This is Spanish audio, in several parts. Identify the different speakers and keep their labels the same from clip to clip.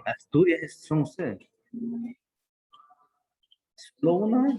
Speaker 1: Asturias son ustedes. ¿Solo una vez?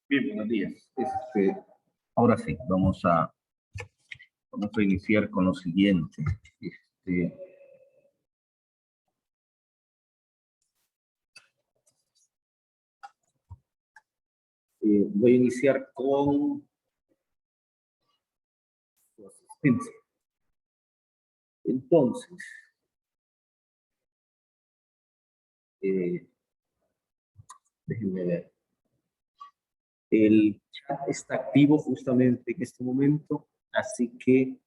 Speaker 1: Bien, buenos días. Ahora sí, vamos a iniciar con lo siguiente. Voy a iniciar con su asistencia. Entonces, déjenme ver. El chat está activo justamente en este momento, así que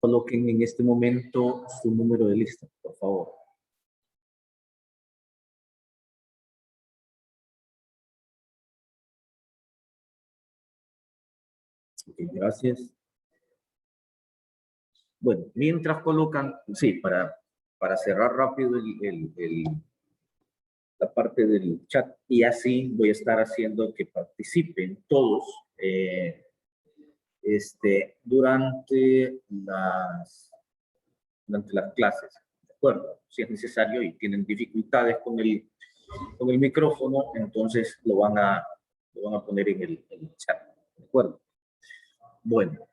Speaker 1: coloquen en este momento su número de lista, por favor. Okay, gracias. Bueno, mientras colocan, sí, para cerrar rápido la parte del chat, y así voy a estar haciendo que participen todos durante las clases, ¿de acuerdo? Si es necesario y tienen dificultades con el micrófono, entonces lo van a poner en el chat, ¿de acuerdo? Bueno,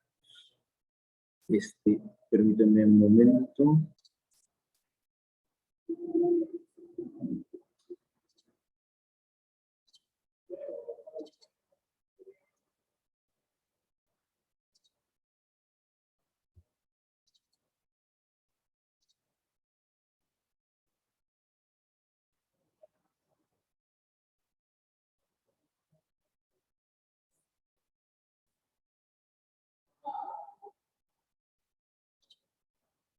Speaker 1: permítanme un momento.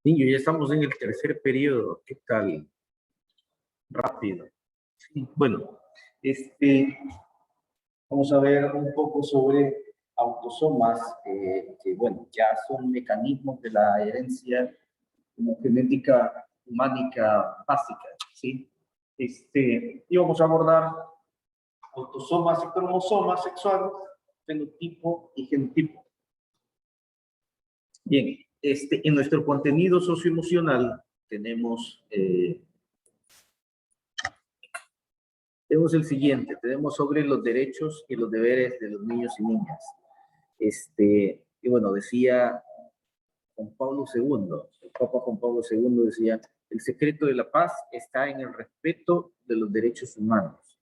Speaker 1: Niños, ya estamos en el tercer periodo. ¿Qué tal? Rápido. Sí, bueno, vamos a ver un poco sobre autosomas, que bueno, ya son mecanismos de la herencia como genética humánica básica, ¿sí? Y vamos a abordar autosomas y cromosomas sexuales, fenotipo y genotipo. Bien, en nuestro contenido socioemocional tenemos el siguiente, tenemos sobre los derechos y los deberes de los niños y niñas. Y bueno, decía Juan Pablo II, el Papa Juan Pablo II decía, el secreto de la paz está en el respeto de los derechos humanos.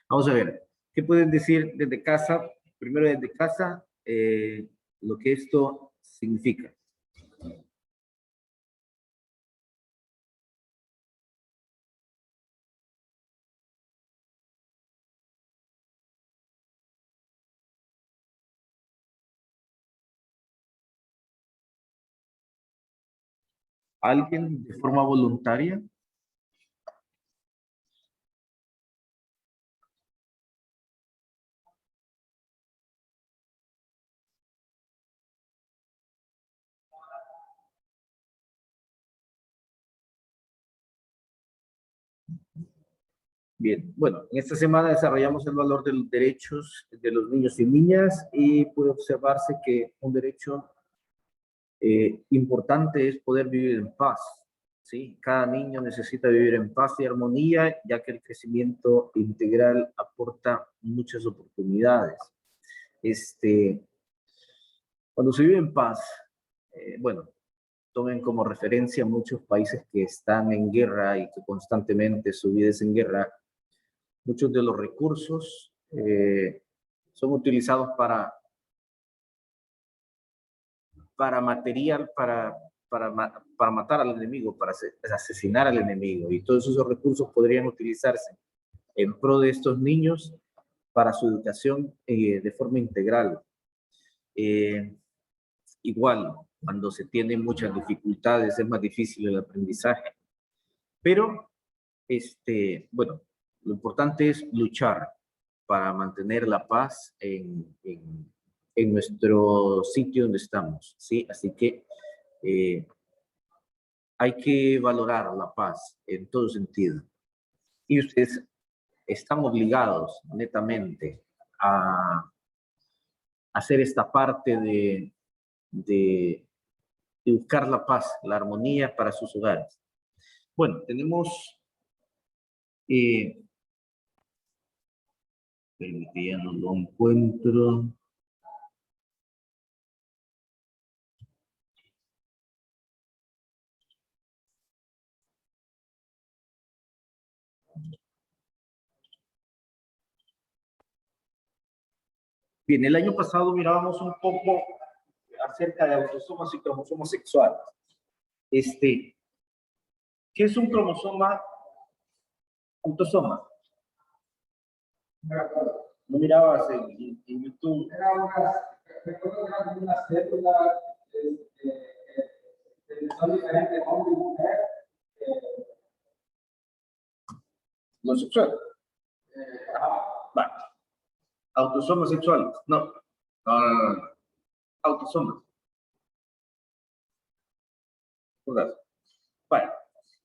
Speaker 1: Vamos a ver, ¿qué pueden decir desde casa? Primero desde casa, lo que esto significa. ¿Alguien de forma voluntaria? Bien, bueno, en esta semana desarrollamos el valor de los derechos de los niños y niñas y puede observarse que un derecho importante es poder vivir en paz, ¿sí? Cada niño necesita vivir en paz y armonía, ya que el crecimiento integral aporta muchas oportunidades. Cuando se vive en paz, bueno, tomen como referencia muchos países que están en guerra y que constantemente su vida es en guerra. Muchos de los recursos son utilizados para material, para matar al enemigo, para asesinar al enemigo. Y todos esos recursos podrían utilizarse en pro de estos niños para su educación de forma integral. Igual, cuando se tienen muchas dificultades, es más difícil el aprendizaje. Pero, bueno, lo importante es luchar para mantener la paz en nuestro sitio donde estamos, ¿sí? Así que hay que valorar la paz en todo sentido. Y ustedes están obligados netamente a hacer esta parte de buscar la paz, la armonía para sus hogares. Bueno, tenemos... ya no lo encuentro. Bien, el año pasado mirábamos un poco acerca de autosomas y cromosomas sexuales. ¿Qué es un cromosoma? Autosoma. No mirabas en YouTube. Era unas células que son diferentes hombre y mujer. ¿Lo sexual? Vale. ¿Autosomas sexuales? No. No. Autosomas. Vale.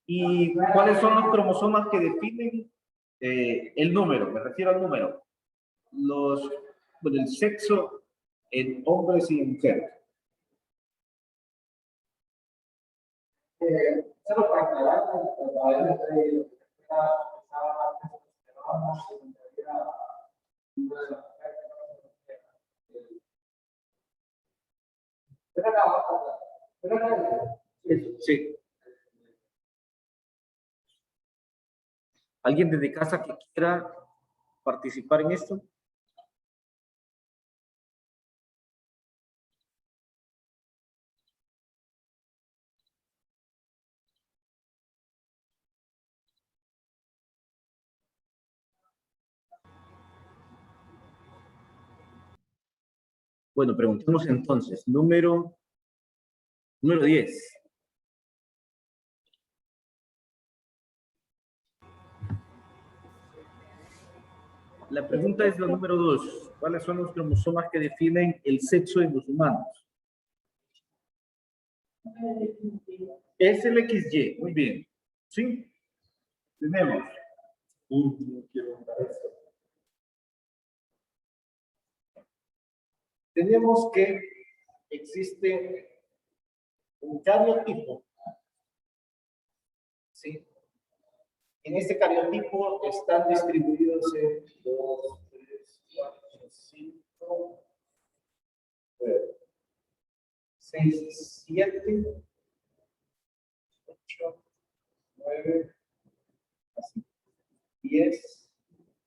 Speaker 1: ¿Y cuáles son los cromosomas que definen el número? Me refiero al número. Bueno, el sexo en hombres y en mujeres.
Speaker 2: Solo para aclarar,
Speaker 1: Sí. ¿Alguien desde casa que quiera participar en esto? Bueno, preguntemos entonces. Número 10. La pregunta es la número 2. ¿Cuáles son los cromosomas que definen el sexo en los humanos? Es el XY. Muy bien. ¿Sí? Tenemos. No quiero ver esto. Tenemos que existe un cariotipo. ¿Sí? En este cariotipo están distribuidos en 2, 3, 4, 5, 6, 7, 8, 9, 10,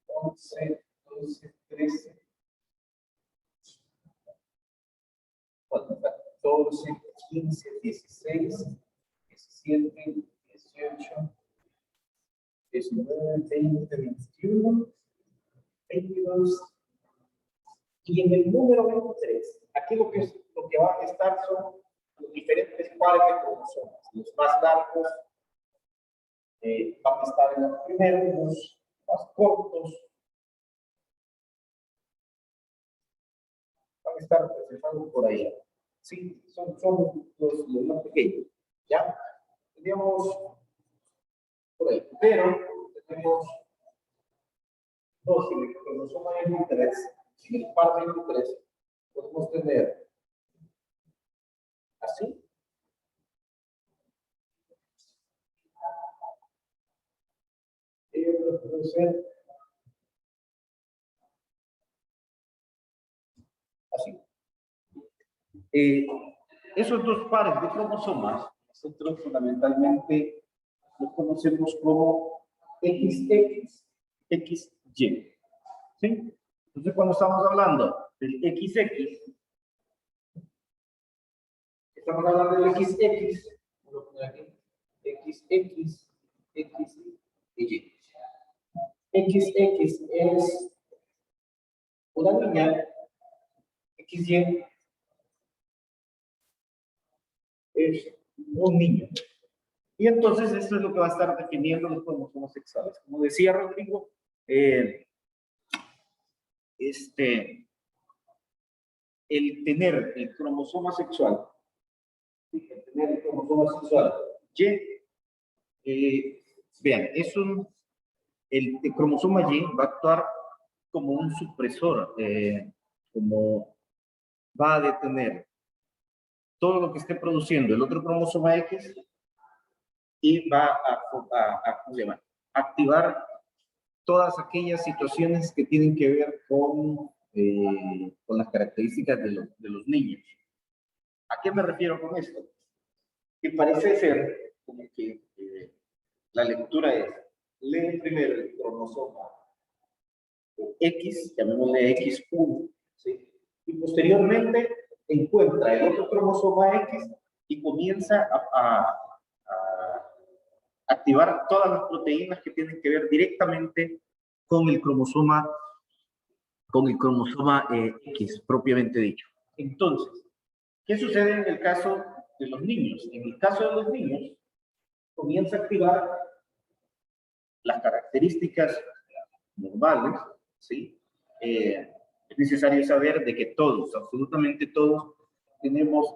Speaker 1: 11, 12, 13, 14, 15, 16, 17, 18, 19, 20, 21, 22. Y en el número 23, aquí lo que van a estar son los diferentes pares de cromosomas. Los más largos van a estar en los primeros, los más cortos van a estar presentando por ahí. Sí, son los más pequeños. ¿Ya? Tenemos por ahí. Pero tenemos dos, en el cromosoma 23, en el par 23, podemos tener así. Y otro puede ser así. Esos dos pares de cromosomas, nosotros fundamentalmente los conocemos como XX, XY. ¿Sí? Entonces, cuando estamos hablando del XX, estamos hablando del XX, XX, X y Y. XX es una niña, XY es un niño. Y entonces esto es lo que va a estar definiendo los cromosomas sexuales. Como decía Rodrigo, el tener el cromosoma sexual, Y, vean, el cromosoma Y va a actuar como un supresor, como va a detener todo lo que esté produciendo el otro cromosoma X y va a activar todas aquellas situaciones que tienen que ver con las características de los niños. ¿A qué me refiero con esto? Que parece ser como que la lectura es, lee primero el cromosoma X, llamémosle X1, ¿sí? Y posteriormente encuentra el otro cromosoma X y comienza a activar todas las proteínas que tienen que ver directamente con el cromosoma X, propiamente dicho. Entonces, ¿qué sucede en el caso de los niños? En el caso de los niños, comienza a activar las características normales, ¿sí? Es necesario saber de que todos, absolutamente todos, tenemos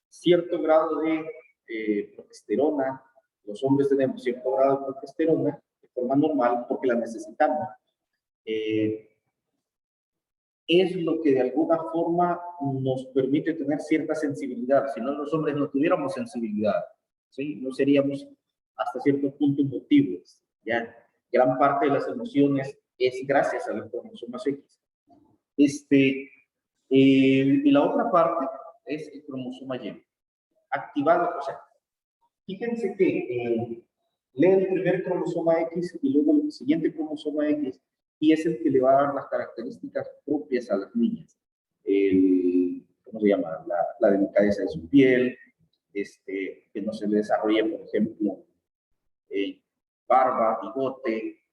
Speaker 1: cierto grado de progesterona. Los hombres tenemos cierto grado de progesterona de forma normal porque la necesitamos. es lo que de alguna forma nos permite tener cierta sensibilidad. Si no, los hombres no tuviéramos sensibilidad, ¿sí? No seríamos hasta cierto punto emotivos, ¿ya? Gran parte de las emociones es gracias a los cromosomas X. Y la otra parte es el cromosoma Y, activado, o sea, fíjense que lee el primer cromosoma X y luego el siguiente cromosoma X, y es el que le va a dar las características propias a las niñas. ¿Cómo se llama? La delicadeza de su piel, que no se le desarrolle, por ejemplo, barba, bigote,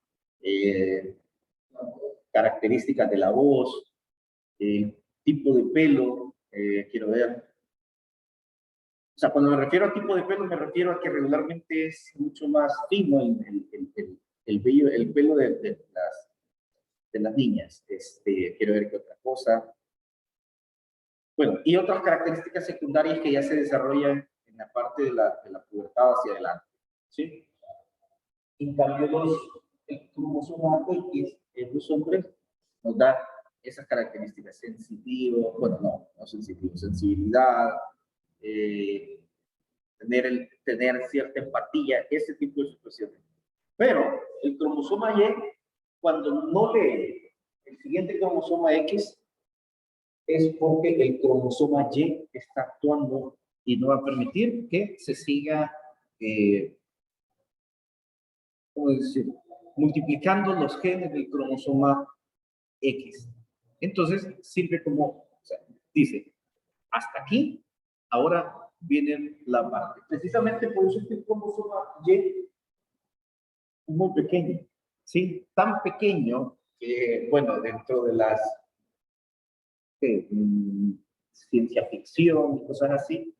Speaker 1: características de la voz, tipo de pelo, quiero ver. O sea, cuando me refiero a tipo de pelo, me refiero a que regularmente es mucho más fino el pelo de las niñas. Quiero ver qué otra cosa. Bueno, y otras características secundarias que ya se desarrollan en la parte de la pubertad hacia adelante. ¿Sí? En cambio, el cromosoma X en los hombres nos da esas características, sensitivo, bueno, no sensitivo, sensibilidad, tener cierta empatía, ese tipo de situaciones. Pero el cromosoma Y, cuando no lee el siguiente cromosoma X, es porque el cromosoma Y está actuando y no va a permitir que se siga, ¿cómo decir?, multiplicando los genes del cromosoma X. Entonces, sirve como, o sea, dice, hasta aquí, ahora viene la parte. Precisamente por eso este cromosoma Y es muy pequeño, ¿sí? Tan pequeño que, bueno, dentro de las ciencia ficción y cosas así,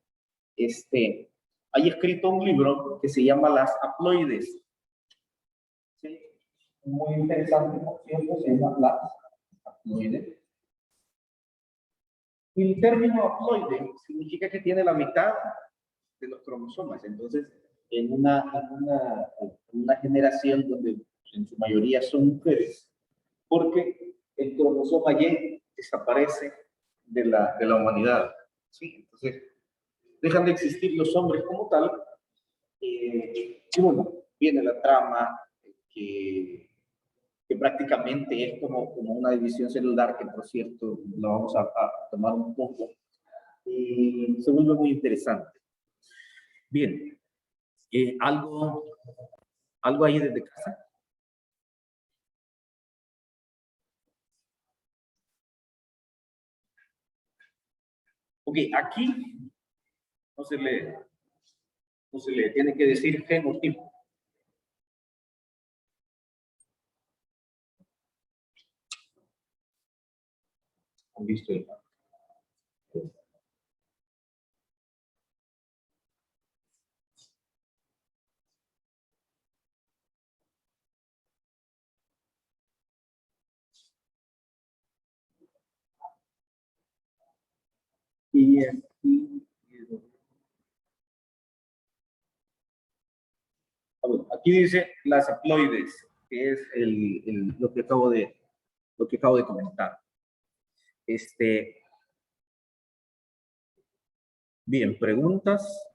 Speaker 1: hay escrito un libro que se llama Las haploides. ¿Sí? Muy interesante, por cierto, se llama Las haploides. Y el término haploide significa que tiene la mitad de los cromosomas. Entonces, en una generación donde en su mayoría son mujeres, porque el cromosoma Y desaparece de la humanidad. ¿Sí? Entonces, dejan de existir los hombres como tal. Y bueno, viene la trama que prácticamente es como una división celular, que por cierto lo vamos a tomar un poco, y se vuelve muy interesante. Bien, ¿algo ahí desde casa? Ok, aquí no se le tiene que decir genotipo. ¿Han visto? Y aquí, bueno, aquí dice las haploides, que es lo que acabo de comentar. Bien, preguntas.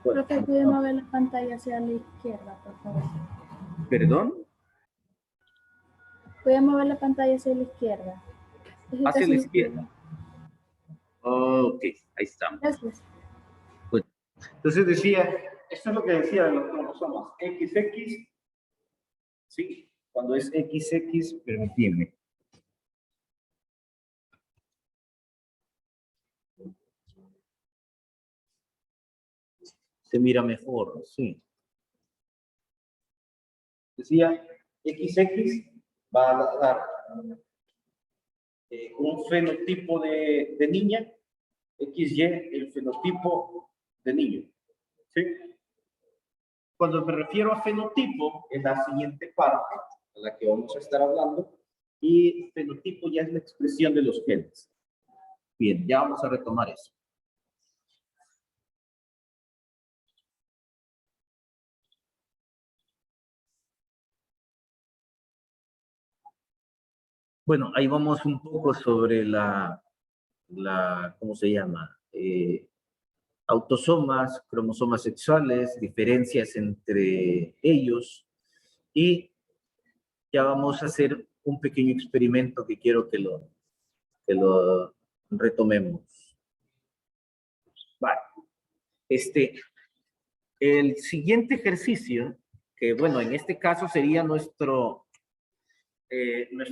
Speaker 2: Creo que puede mover la pantalla hacia la izquierda, por favor.
Speaker 1: ¿Perdón?
Speaker 2: Puede mover la pantalla hacia la izquierda.
Speaker 1: Hacia la izquierda. Ok, ahí estamos.
Speaker 2: Gracias.
Speaker 1: Bueno, entonces decía, esto es lo que decía de los cromosomas. XX, ¿sí? Cuando es XX, permitidme. Se mira mejor, sí. Decía, XX va a dar un fenotipo de niña, XY el fenotipo de niño. ¿Sí? Cuando me refiero a fenotipo, es la siguiente parte a la que vamos a estar hablando, y fenotipo ya es la expresión de los genes. Bien, ya vamos a retomar eso. Bueno, ahí vamos un poco sobre ¿cómo se llama? Autosomas, cromosomas sexuales, diferencias entre ellos, y ya vamos a hacer un pequeño experimento que quiero que lo retomemos. Vale. El siguiente ejercicio, que bueno, en este caso sería nuestro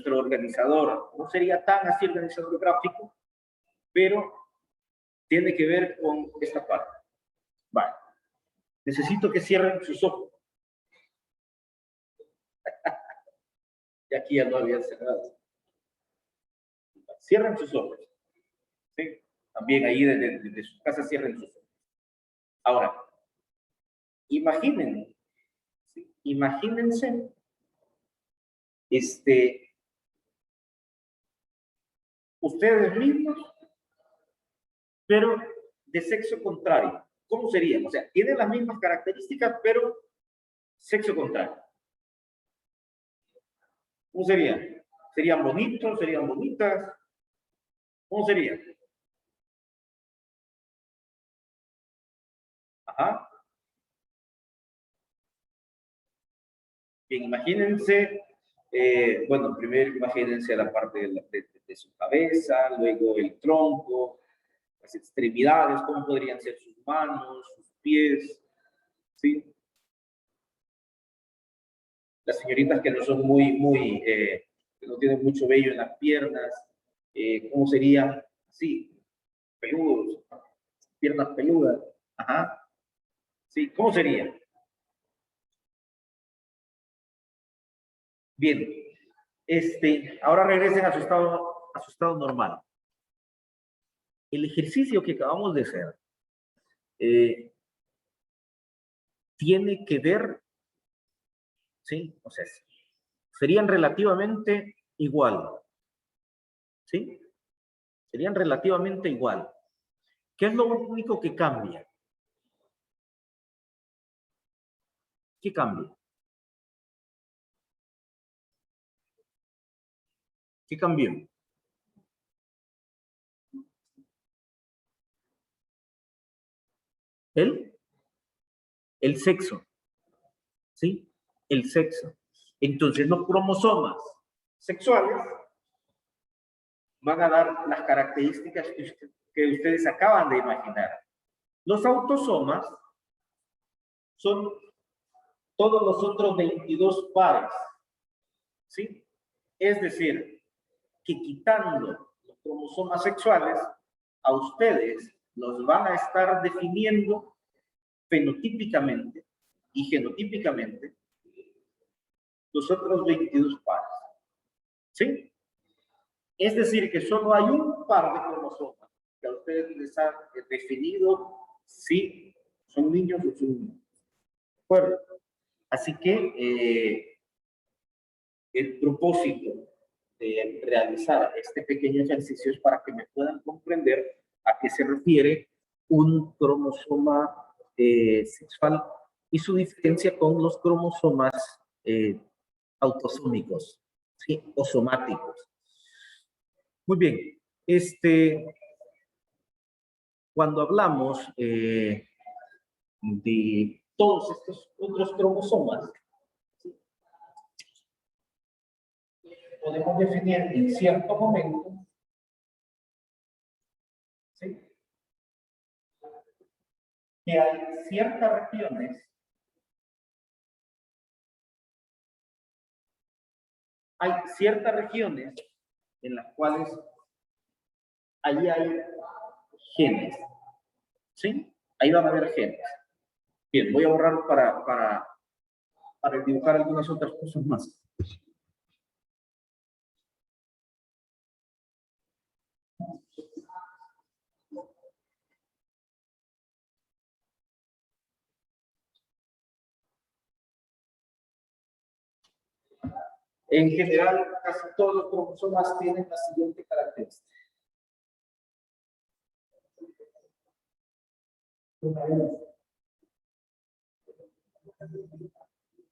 Speaker 1: organizador, no sería tan así organizador gráfico, pero tiene que ver con esta parte. Vale. Necesito que cierren sus ojos. Y aquí ya no habían cerrado. Cierren sus ojos. ¿Sí? También ahí desde su casa cierren sus ojos. Ahora, imaginen, ¿sí? Imagínense ustedes mismos, pero de sexo contrario. ¿Cómo serían? O sea, tienen las mismas características, pero sexo contrario. ¿Cómo serían? ¿Serían bonitos? ¿Serían bonitas? ¿Cómo serían? Ajá. Bien, imagínense, bueno, primero imagínense la parte de su cabeza, luego el tronco, las extremidades, cómo podrían ser sus manos, sus pies, ¿sí? Las señoritas que no son que no tienen mucho vello en las piernas, ¿cómo serían? Sí, peludos, piernas peludas, ajá, sí, ¿cómo sería? Bien, ahora regresen a su estado normal. El ejercicio que acabamos de hacer tiene que ver, ¿sí? O sea, serían relativamente igual, ¿sí? Serían relativamente igual. ¿Qué es lo único que cambia? ¿Qué cambia? ¿Qué cambió? El, el sexo, ¿sí? El sexo. Entonces los cromosomas sexuales van a dar las características que ustedes acaban de imaginar. Los autosomas son todos los otros 22 pares, ¿sí? Es decir, que quitando los cromosomas sexuales, a ustedes los van a estar definiendo fenotípicamente y genotípicamente los otros 22 pares, ¿sí? Es decir, que solo hay un par de cromosomas que a ustedes les ha definido si son niños o son niños. ¿De acuerdo? Así que el propósito de realizar este pequeño ejercicio es para que me puedan comprender a qué se refiere un cromosoma sexual y su diferencia con los cromosomas autosómicos, ¿sí? O somáticos. Muy bien, cuando hablamos de todos estos otros cromosomas, ¿sí? Podemos definir en cierto momento, ¿sí? Que hay ciertas regiones en las cuales ahí hay genes, ¿sí? Ahí van a haber genes. Bien, voy a borrar para dibujar algunas otras cosas más. En general, casi todos los cromosomas tienen la siguiente característica.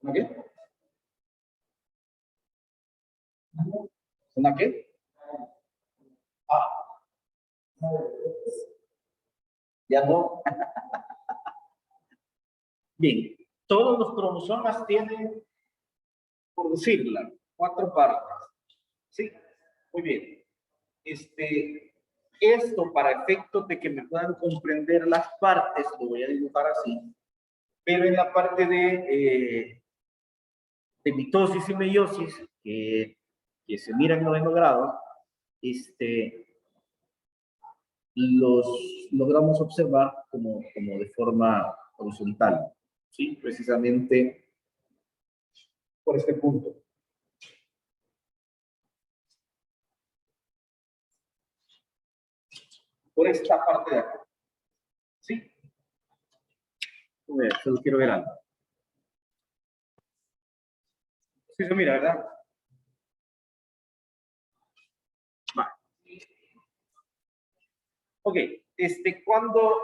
Speaker 1: ¿Ok? ¿Una qué? Ah, ya no. Bien, todos los cromosomas tienen, por decirla, 4 partes. Sí, muy bien. Esto para efectos de que me puedan comprender las partes, lo voy a dibujar así, pero en la parte de mitosis y meiosis, que se mira en 90 grados, los logramos observar como de forma horizontal, ¿sí? Precisamente por este punto. Por esta parte de acá. ¿Sí? A ver, solo quiero ver algo. Sí, se mira, ¿verdad? Vale. Ok, cuando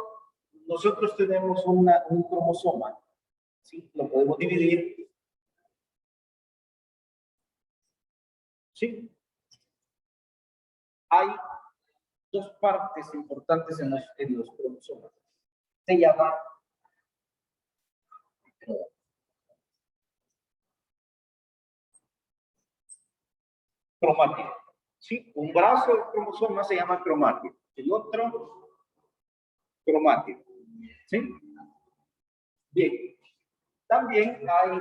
Speaker 1: nosotros tenemos un cromosoma, ¿sí? Lo podemos dividir. ¿Sí? Hay dos partes importantes en los cromosomas. Se llama cromátido. ¿Sí? Un brazo del cromosoma se llama cromátido. El otro, cromátido. ¿Sí? Bien. También hay,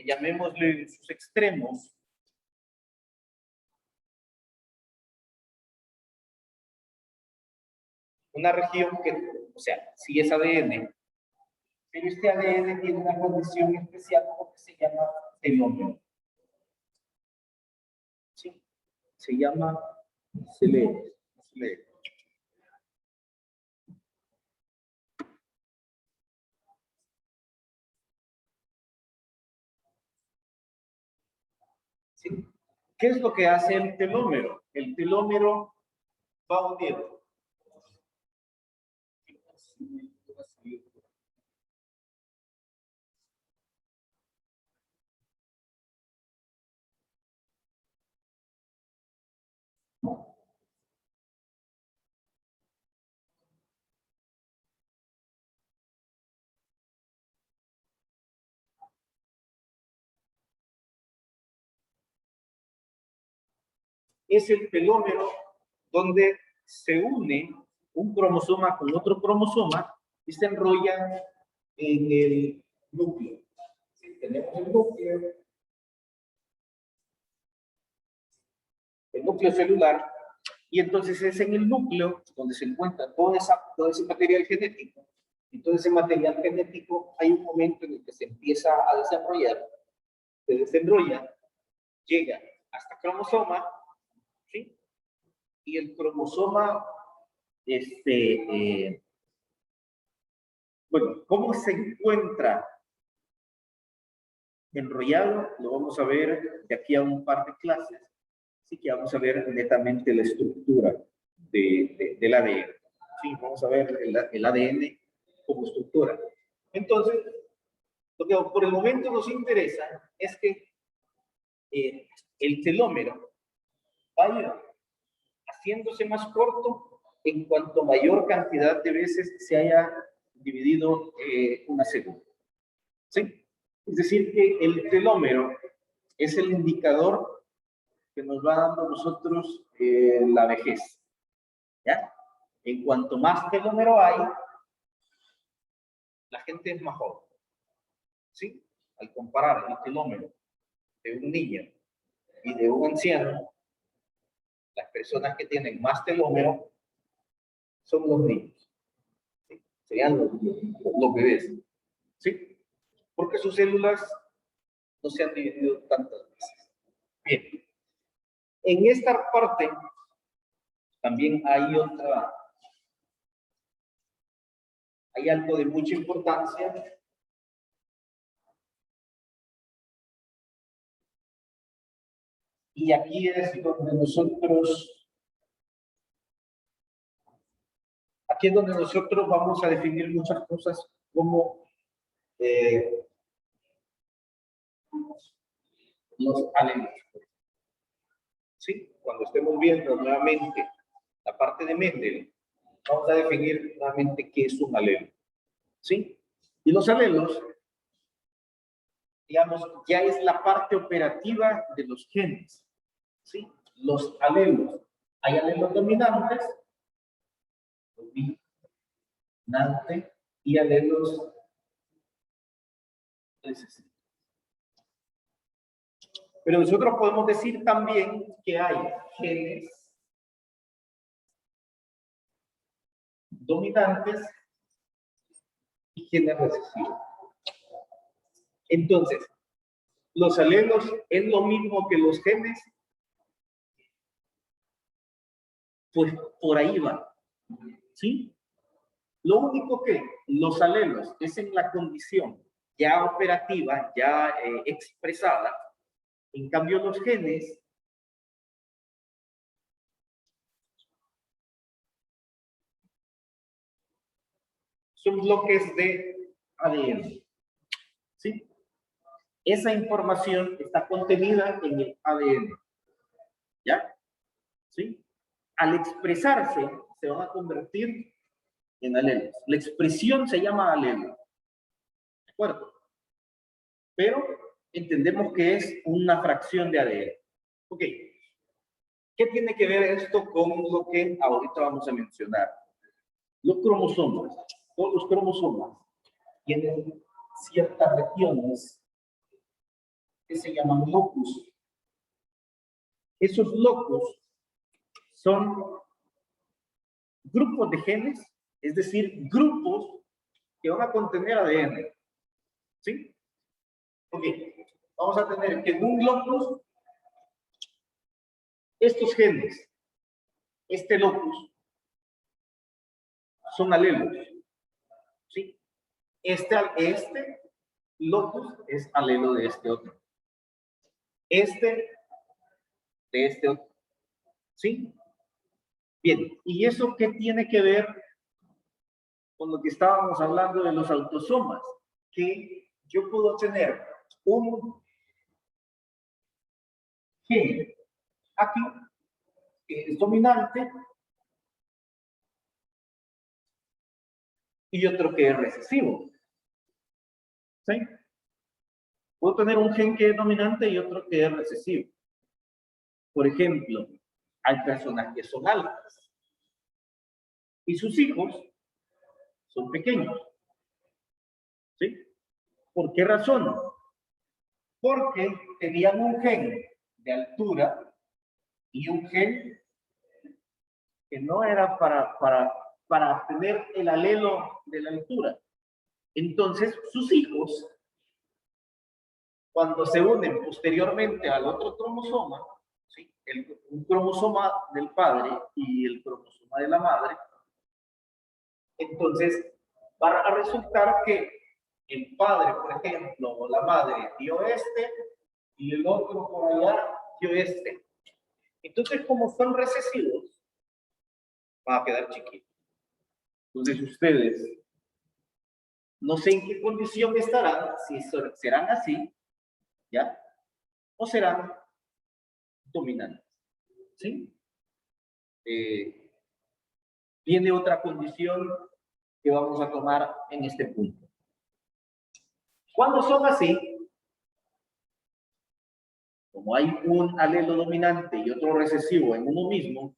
Speaker 1: llamémosle sus extremos, una región que, o sea, si es ADN, pero este ADN tiene una condición especial porque se llama telómero. ¿Sí? Se llama telómero. ¿Sí? ¿Qué es lo que hace el telómero? El telómero va uniendo. Es el telómero donde se une un cromosoma con otro cromosoma y se enrollan en el núcleo. ¿Sí? Tenemos el núcleo celular, y entonces es en el núcleo donde se encuentra todo ese material genético. Y todo ese material genético hay un momento en el que se empieza a desarrollar, se desenrolla, llega hasta cromosoma, ¿sí? Y el cromosoma, bueno, ¿cómo se encuentra enrollado? Lo vamos a ver de aquí a un par de clases. Así que vamos a ver netamente la estructura del ADN. Sí, vamos a ver el ADN como estructura. Entonces, lo que por el momento nos interesa es que el telómero va a ir haciéndose más corto en cuanto mayor cantidad de veces se haya dividido una célula. ¿Sí? Es decir, que el telómero es el indicador que nos va dando a nosotros la vejez. ¿Ya? En cuanto más telómero hay, la gente es más joven. ¿Sí? Al comparar el telómero de un niño y de un anciano, las personas que tienen más telómero son los niños. ¿Sí? Serían los bebés. ¿Sí? Porque sus células no se han dividido tantas veces. Bien. En esta parte también hay algo de mucha importancia. Y aquí es donde nosotros vamos a definir muchas cosas como los alelos. ¿sí? Cuando estemos viendo nuevamente la parte de Mendel, vamos a definir nuevamente qué es un alelo, ¿sí? Y los alelos, digamos, ya es la parte operativa de los genes, ¿sí? Los alelos, hay alelos dominantes, y alelos recesivos. Pero nosotros podemos decir también que hay genes dominantes y genes recesivos. Entonces, los alelos es lo mismo que los genes, pues por ahí va, ¿sí? Lo único que los alelos es en la condición ya operativa, ya expresada. En cambio, los genes son bloques de ADN, ¿sí? Esa información está contenida en el ADN, ¿ya? ¿Sí? Al expresarse, se van a convertir en alelos. La expresión se llama alelo, ¿de acuerdo? Pero entendemos que es una fracción de ADN. Ok. ¿Qué tiene que ver esto con lo que ahorita vamos a mencionar? Los cromosomas. Todos los cromosomas tienen ciertas regiones que se llaman locus. Esos locus son grupos de genes, es decir, grupos que van a contener ADN. ¿Sí? Ok. Vamos a tener que en un locus, estos genes, este locus, son alelos. ¿Sí? Este locus es alelo de este otro. Este de este otro. ¿Sí? Bien, ¿y eso qué tiene que ver con lo que estábamos hablando de los autosomas? Que yo puedo tener un gen aquí que es dominante y otro que es recesivo. ¿Sí? Puedo tener un gen que es dominante y otro que es recesivo. Por ejemplo, hay personas que son altas y sus hijos son pequeños. ¿Sí? ¿Por qué razón? Porque tenían un gen de altura y un gen que no era para tener el alelo de la altura. Entonces, sus hijos, cuando se unen posteriormente al otro cromosoma, ¿sí? Un cromosoma del padre y el cromosoma de la madre, entonces va a resultar que el padre, por ejemplo, o la madre dio este y el otro por allá dio este. Entonces, como son recesivos, va a quedar chiquito. Entonces, ustedes, no sé en qué condición estarán, si serán así, ¿ya? O serán dominantes, ¿sí? Viene otra condición que vamos a tomar en este punto. Cuando son así, como hay un alelo dominante y otro recesivo en uno mismo,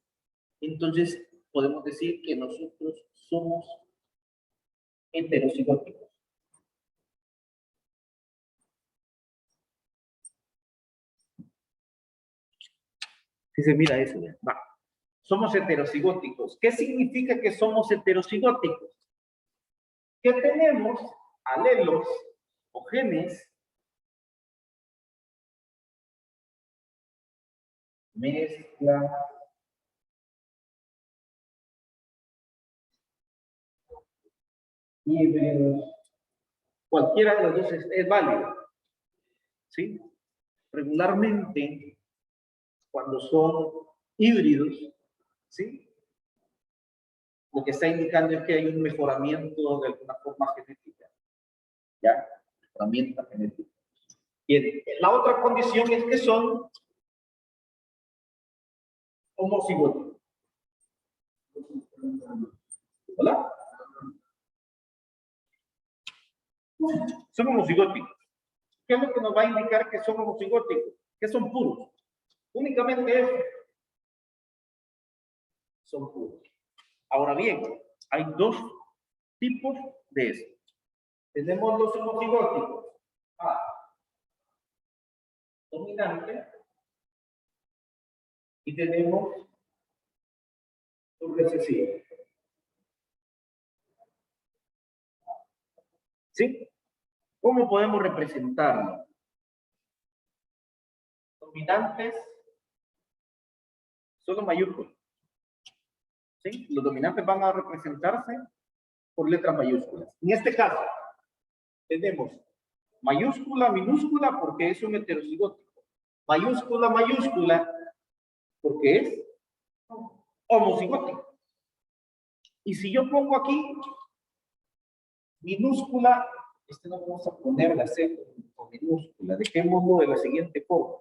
Speaker 1: entonces podemos decir que nosotros somos heterocigóticos. Si se mira eso, va. Somos heterocigóticos. ¿Qué significa que somos heterocigóticos? Que tenemos alelos o genes mezcla híbridos, cualquiera de los dos es válido, ¿sí? Regularmente, cuando son híbridos, ¿sí? Lo que está indicando es que hay un mejoramiento de alguna forma genética, ¿ya? Mejoramiento genético. Bien, la otra condición es que son homocigótico. ¿Hola? Son homocigóticos. ¿Qué es lo que nos va a indicar que son homocigóticos? Que son puros. Únicamente eso. Son puros. Ahora bien, hay dos tipos de eso. Tenemos los homocigóticos. Dominante. Y tenemos los recesivos. ¿Sí? ¿Cómo podemos representarlo? Dominantes, solo mayúsculas. ¿Sí? Los dominantes van a representarse por letras mayúsculas. En este caso, tenemos mayúscula, minúscula, porque es un heterocigótico. Mayúscula, mayúscula, porque es homocigótico. Y si yo pongo aquí minúscula, no vamos a poner la C con minúscula, dejémoslo de la siguiente forma.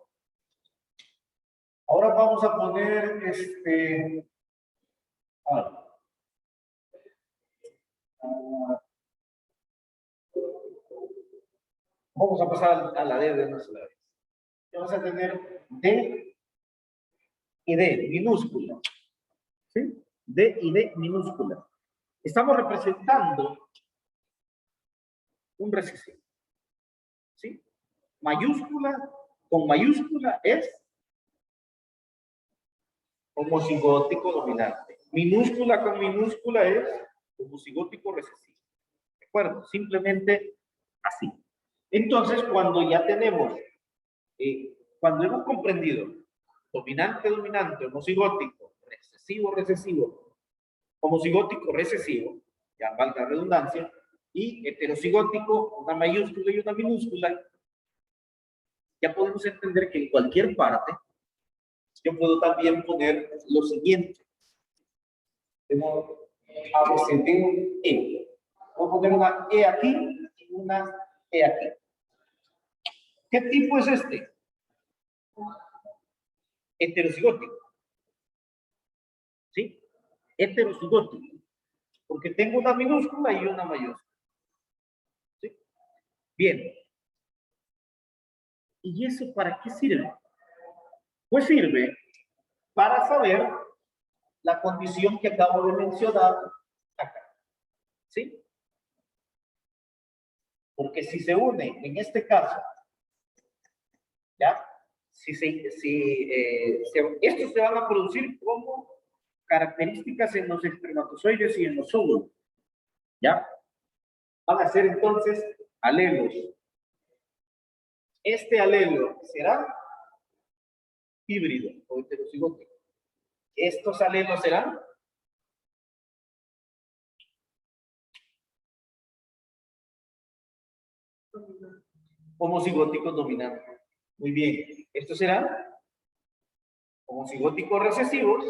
Speaker 1: Ahora vamos a poner vamos a pasar a la D de una sola vez. Vamos a tener D y D minúscula. ¿Sí? D y D minúscula. Estamos representando un recesivo. ¿Sí? Mayúscula con mayúscula es homocigótico dominante. Minúscula con minúscula es homocigótico recesivo. ¿De acuerdo? Simplemente así. Entonces, cuando ya tenemos, cuando hemos comprendido dominante, dominante, homocigótico, recesivo, recesivo, homocigótico, recesivo, ya valga la redundancia, y heterocigótico, una mayúscula y una minúscula, ya podemos entender que en cualquier parte yo puedo también poner lo siguiente. Tengo A, B, C, D, E. Voy a poner una E aquí y una E aquí. ¿Qué tipo es este? Heterocigótico. ¿Sí? Heterocigótico. Porque tengo una minúscula y una mayúscula. ¿Sí? Bien. ¿Y eso para qué sirve? Pues sirve para saber la condición que acabo de mencionar acá. ¿Sí? Porque si se une, en este caso, ¿ya? Estos se van a producir como características en los espermatozoides y en los óvulos, ¿ya? Van a ser entonces alelos. Este alelo será híbrido o heterocigótico. Estos alelos serán homocigóticos dominantes. Muy bien. Estos serán homocigóticos recesivos,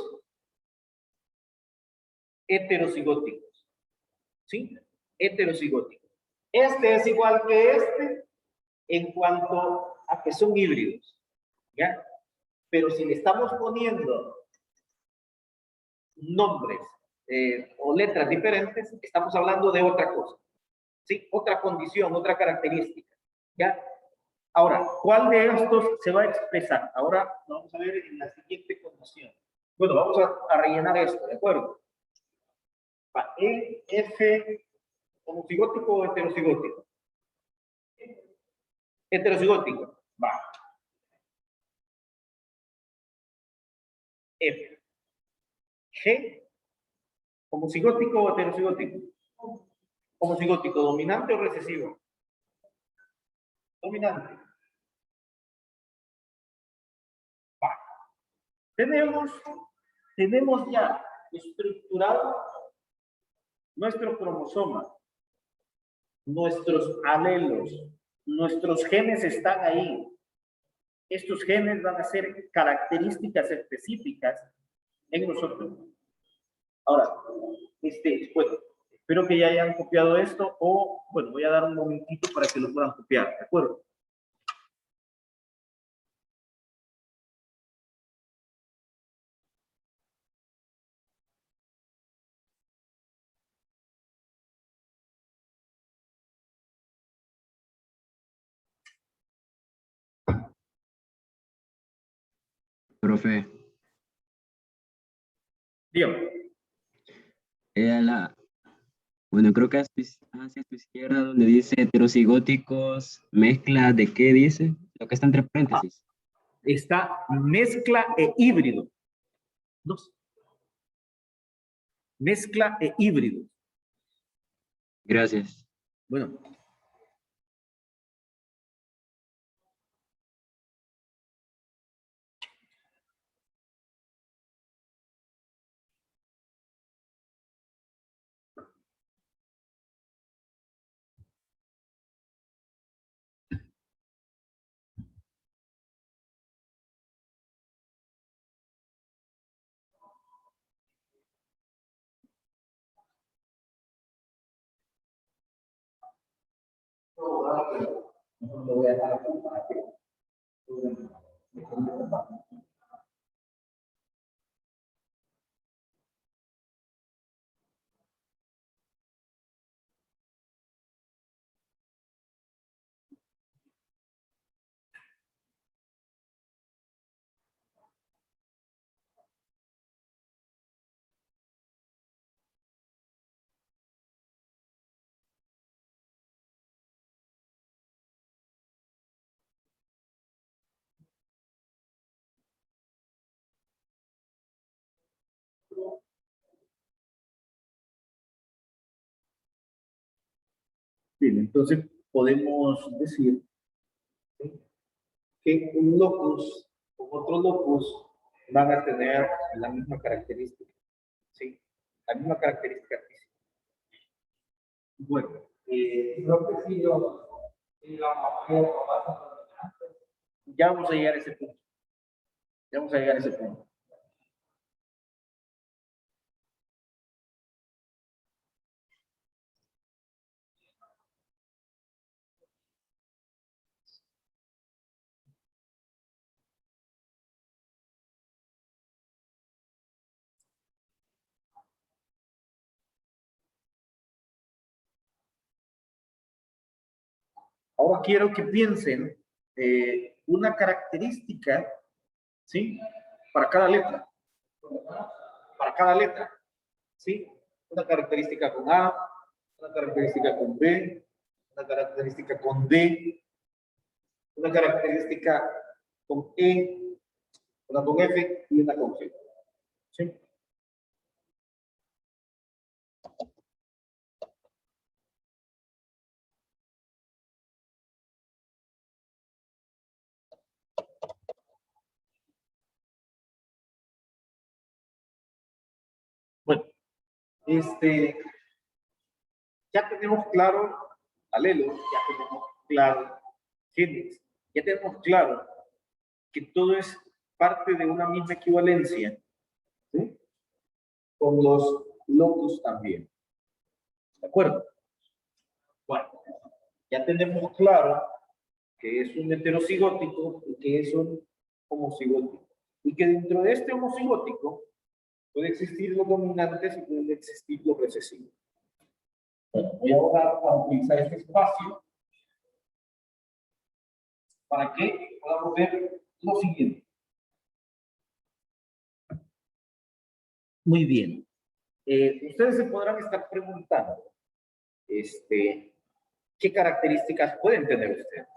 Speaker 1: heterocigóticos. ¿Sí? Heterocigóticos. Este es igual que este en cuanto a que son híbridos. ¿Ya? Pero si le estamos poniendo nombres o letras diferentes, estamos hablando de otra cosa. ¿Sí? Otra condición, otra característica. ¿Ya? Ahora, ¿cuál de estos se va a expresar? Ahora vamos a ver en la siguiente condición. Bueno, vamos a rellenar esto, ¿de acuerdo? E, F, homocigótico o heterocigótico. Heterocigótico. Va. F. G, homocigótico o heterocigótico. Homocigótico, dominante o recesivo. Dominante. Va. Tenemos ya estructurado nuestro cromosoma, nuestros alelos, nuestros genes están ahí. Estos genes van a ser características específicas en nosotros. Ahora, bueno, espero que ya hayan copiado esto o, bueno, voy a dar un momentito para que lo puedan copiar, ¿de acuerdo?
Speaker 3: Profe,
Speaker 1: Dígame.
Speaker 3: bueno, creo que hacia tu izquierda donde dice heterocigóticos, mezcla de qué dice, lo que está entre paréntesis.
Speaker 1: Está mezcla e híbrido. Dos. Mezcla e híbrido.
Speaker 3: Gracias.
Speaker 1: Bueno. Lo voy a dejar aquí para que bien, entonces podemos decir, ¿sí?, que un locus con otro locus van a tener la misma característica, ¿sí? La misma característica física. Bueno, creo que sí, ya vamos a llegar a ese punto. Ya vamos a llegar a ese punto. Ahora quiero que piensen una característica, ¿sí?, para cada letra. Para cada letra, ¿sí? Una característica con A, una característica con B, una característica con D, una característica con E, una con F y una con G. ¿Sí? Bueno, ya tenemos claro alelos, ya tenemos claro genes, ya tenemos claro que todo es parte de una misma equivalencia, ¿sí?, con los locus también. ¿De acuerdo? Bueno, ya tenemos claro que es un heterocigótico y que es un homocigótico. Y que dentro de este homocigótico puede existir los dominantes y pueden existir los recesivos. Bueno, voy a utilizar este espacio para que podamos ver lo siguiente. Muy bien. Ustedes se podrán estar preguntando, ¿qué características pueden tener ustedes?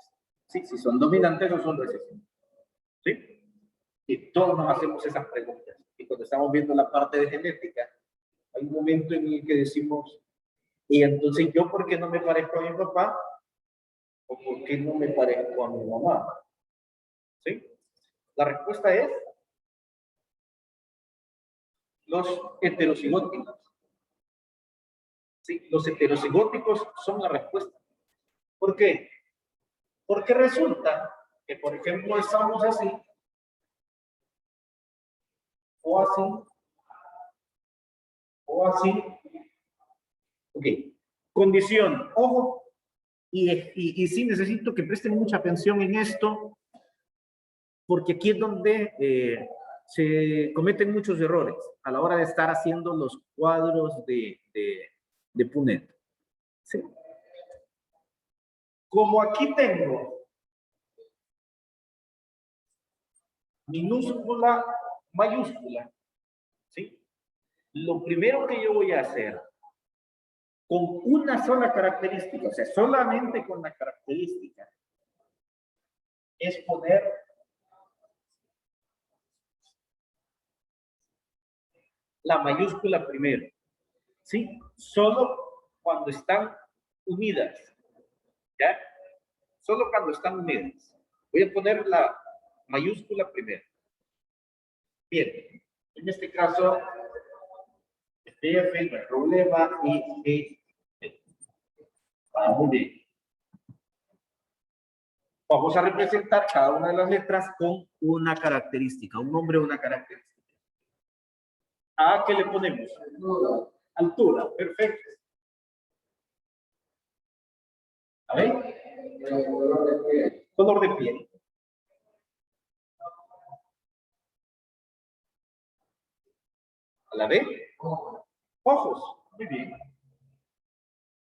Speaker 1: ¿Sí? Si son dominantes o son recesivos. ¿Sí? Y todos nos hacemos esas preguntas. Y cuando estamos viendo la parte de genética, hay un momento en el que decimos, y entonces yo, ¿por qué no me parezco a mi papá? ¿O por qué no me parezco a mi mamá? ¿Sí? La respuesta es los heterocigóticos. ¿Sí? Los heterocigóticos son la respuesta. ¿Por qué? Porque resulta que, por ejemplo, estamos así, o así, o así. Ok. Condición, ojo, y sí necesito que presten mucha atención en esto, porque aquí es donde se cometen muchos errores a la hora de estar haciendo los cuadros de Punnett. ¿Sí? Como aquí tengo minúscula, mayúscula, ¿sí? Lo primero que yo voy a hacer con una sola característica, o sea, solamente con la característica, es poner la mayúscula primero, ¿sí? Solo cuando están unidas, ¿ya? Solo cuando están unidas. Voy a poner la mayúscula primero. Bien, en este caso, F, no hay problema, y G. Muy bien. Vamos a representar cada una de las letras con una característica, un nombre o una característica. ¿A qué le ponemos? Altura, perfecto. A ver. Color de piel. ¿A la B? Ojos. Muy bien.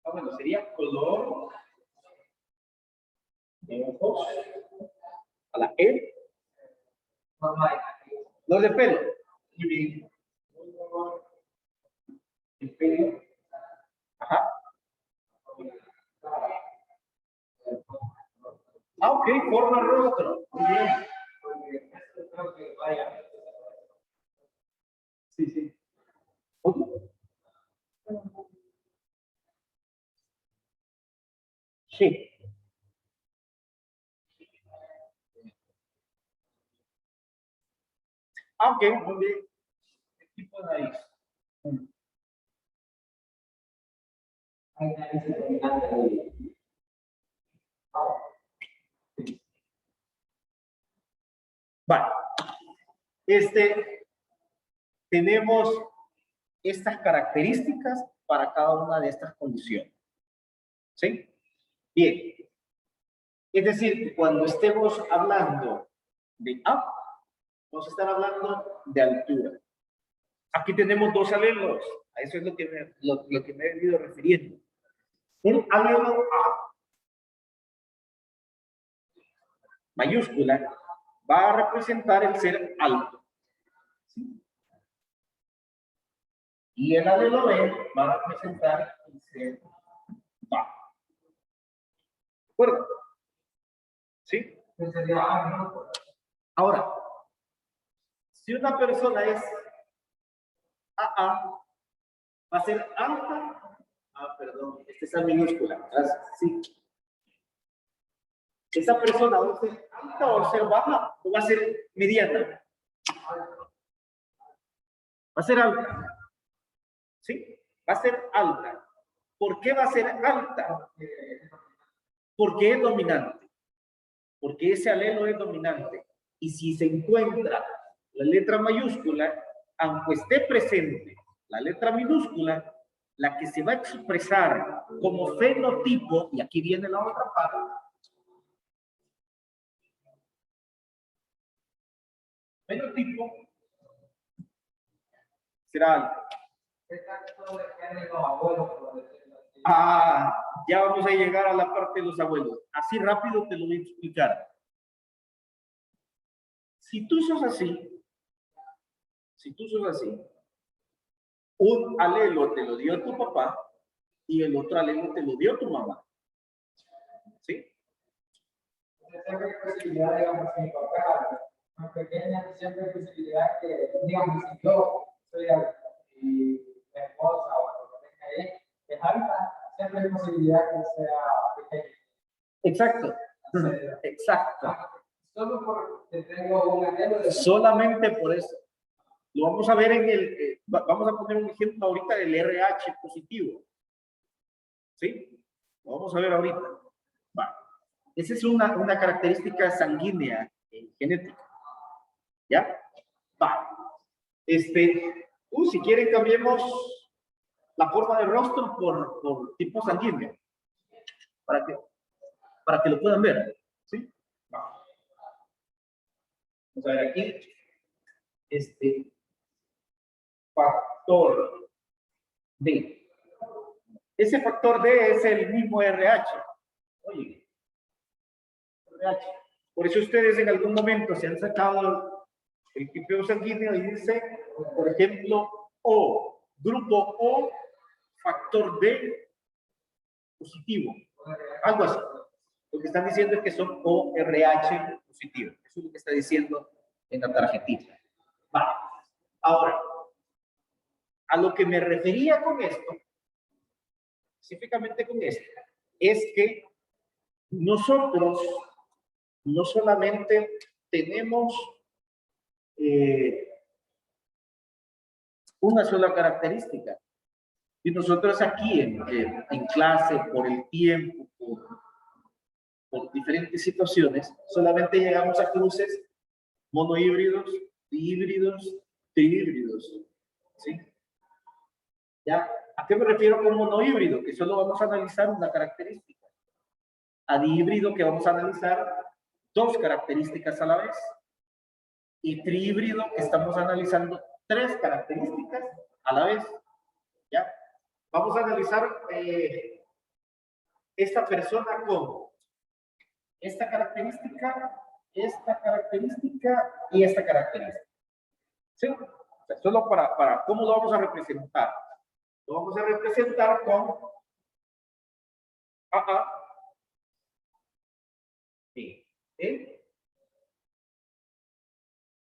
Speaker 1: Ah, bueno, sería color de ojos. ¿A la E? Color de pelo. Muy bien. El pelo. Ajá. Ah, ok, forma rostro. Muy bien. Sí, sí. Sí. Ah, ok, muy bien. ¿Qué tipo de nariz? Vale. Tenemos estas características para cada una de estas condiciones. ¿Sí? Bien. Es decir, cuando estemos hablando de A, vamos a estar hablando de altura. Aquí tenemos dos alelos. A eso es lo que me he venido refiriendo. Un alelo A mayúscula va a representar el ser alto. ¿Sí? Y el alelo B va a representar el ser bajo. ¿De acuerdo? ¿Sí? Ahora, si una persona es AA, va a ser alta. Ah, perdón, esta es la minúscula. Sí. ¿Esa persona va a ser alta o va a ser baja o va a ser mediana? Va a ser alta. ¿Sí? Va a ser alta. ¿Por qué va a ser alta? Porque es dominante. Porque ese alelo es dominante. Y si se encuentra la letra mayúscula, aunque esté presente la letra minúscula, la que se va a expresar como fenotipo, y aquí viene la otra parte, fenotipo será alto. Ah, ya vamos a llegar a la parte de los abuelos. Así rápido te lo voy a explicar. Si tú sos así, un alelo te lo dio tu papá y el otro alelo te lo dio tu mamá. ¿Sí?
Speaker 4: Siempre hay posibilidad, digamos, que mi papá, más pequeña, siempre hay posibilidad que, digamos, si yo soy alta y mi esposa o lo que tenga ahí es alta, siempre hay posibilidad que sea pequeña.
Speaker 1: Exacto. Exacto.
Speaker 4: Solo porque tengo un anhelo de...
Speaker 1: Solamente por eso. Lo vamos a ver en el... vamos a poner un ejemplo ahorita del RH positivo. ¿Sí? Lo vamos a ver ahorita. Va. Esa es una característica sanguínea genética. ¿Ya? Va. Si quieren cambiemos la forma del rostro por tipo sanguíneo. Para que lo puedan ver. ¿Sí? Va. Vamos a ver aquí. Factor D. Ese factor D es el mismo RH. Oye, RH. Por eso ustedes en algún momento se han sacado el tipeo sanguíneo dice, por ejemplo, O, grupo O, factor B positivo, algo así. Lo que están diciendo es que son ORH positivos. Eso es lo que está diciendo en la tarjetita. Vale. Ahora, a lo que me refería con esto, específicamente con esto, es que nosotros no solamente tenemos una sola característica, y nosotros aquí en clase, por el tiempo, por diferentes situaciones, solamente llegamos a cruces monohíbridos, dihíbridos, trihíbridos, ¿sí? ¿Ya? ¿A qué me refiero con monohíbrido? Que solo vamos a analizar una característica. A dihíbrido que vamos a analizar dos características a la vez. Y trihíbrido que estamos analizando tres características a la vez. ¿Ya? Vamos a analizar esta persona con esta característica y esta característica. ¿Sí? O sea, solo para cómo lo vamos a representar. Lo vamos a representar con AA, B, E,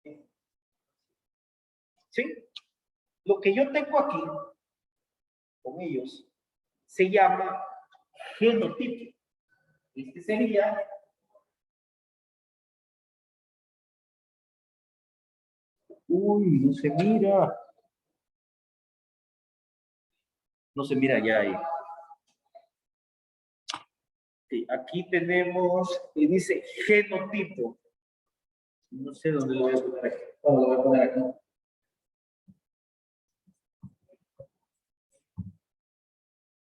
Speaker 1: E. ¿Sí? Lo que yo tengo aquí con ellos se llama genotipo. Este sería no se mira. No se mira ya ahí. Sí, aquí tenemos, y dice genotipo. No sé dónde lo voy a poner aquí. ¿Cómo lo voy a poner aquí?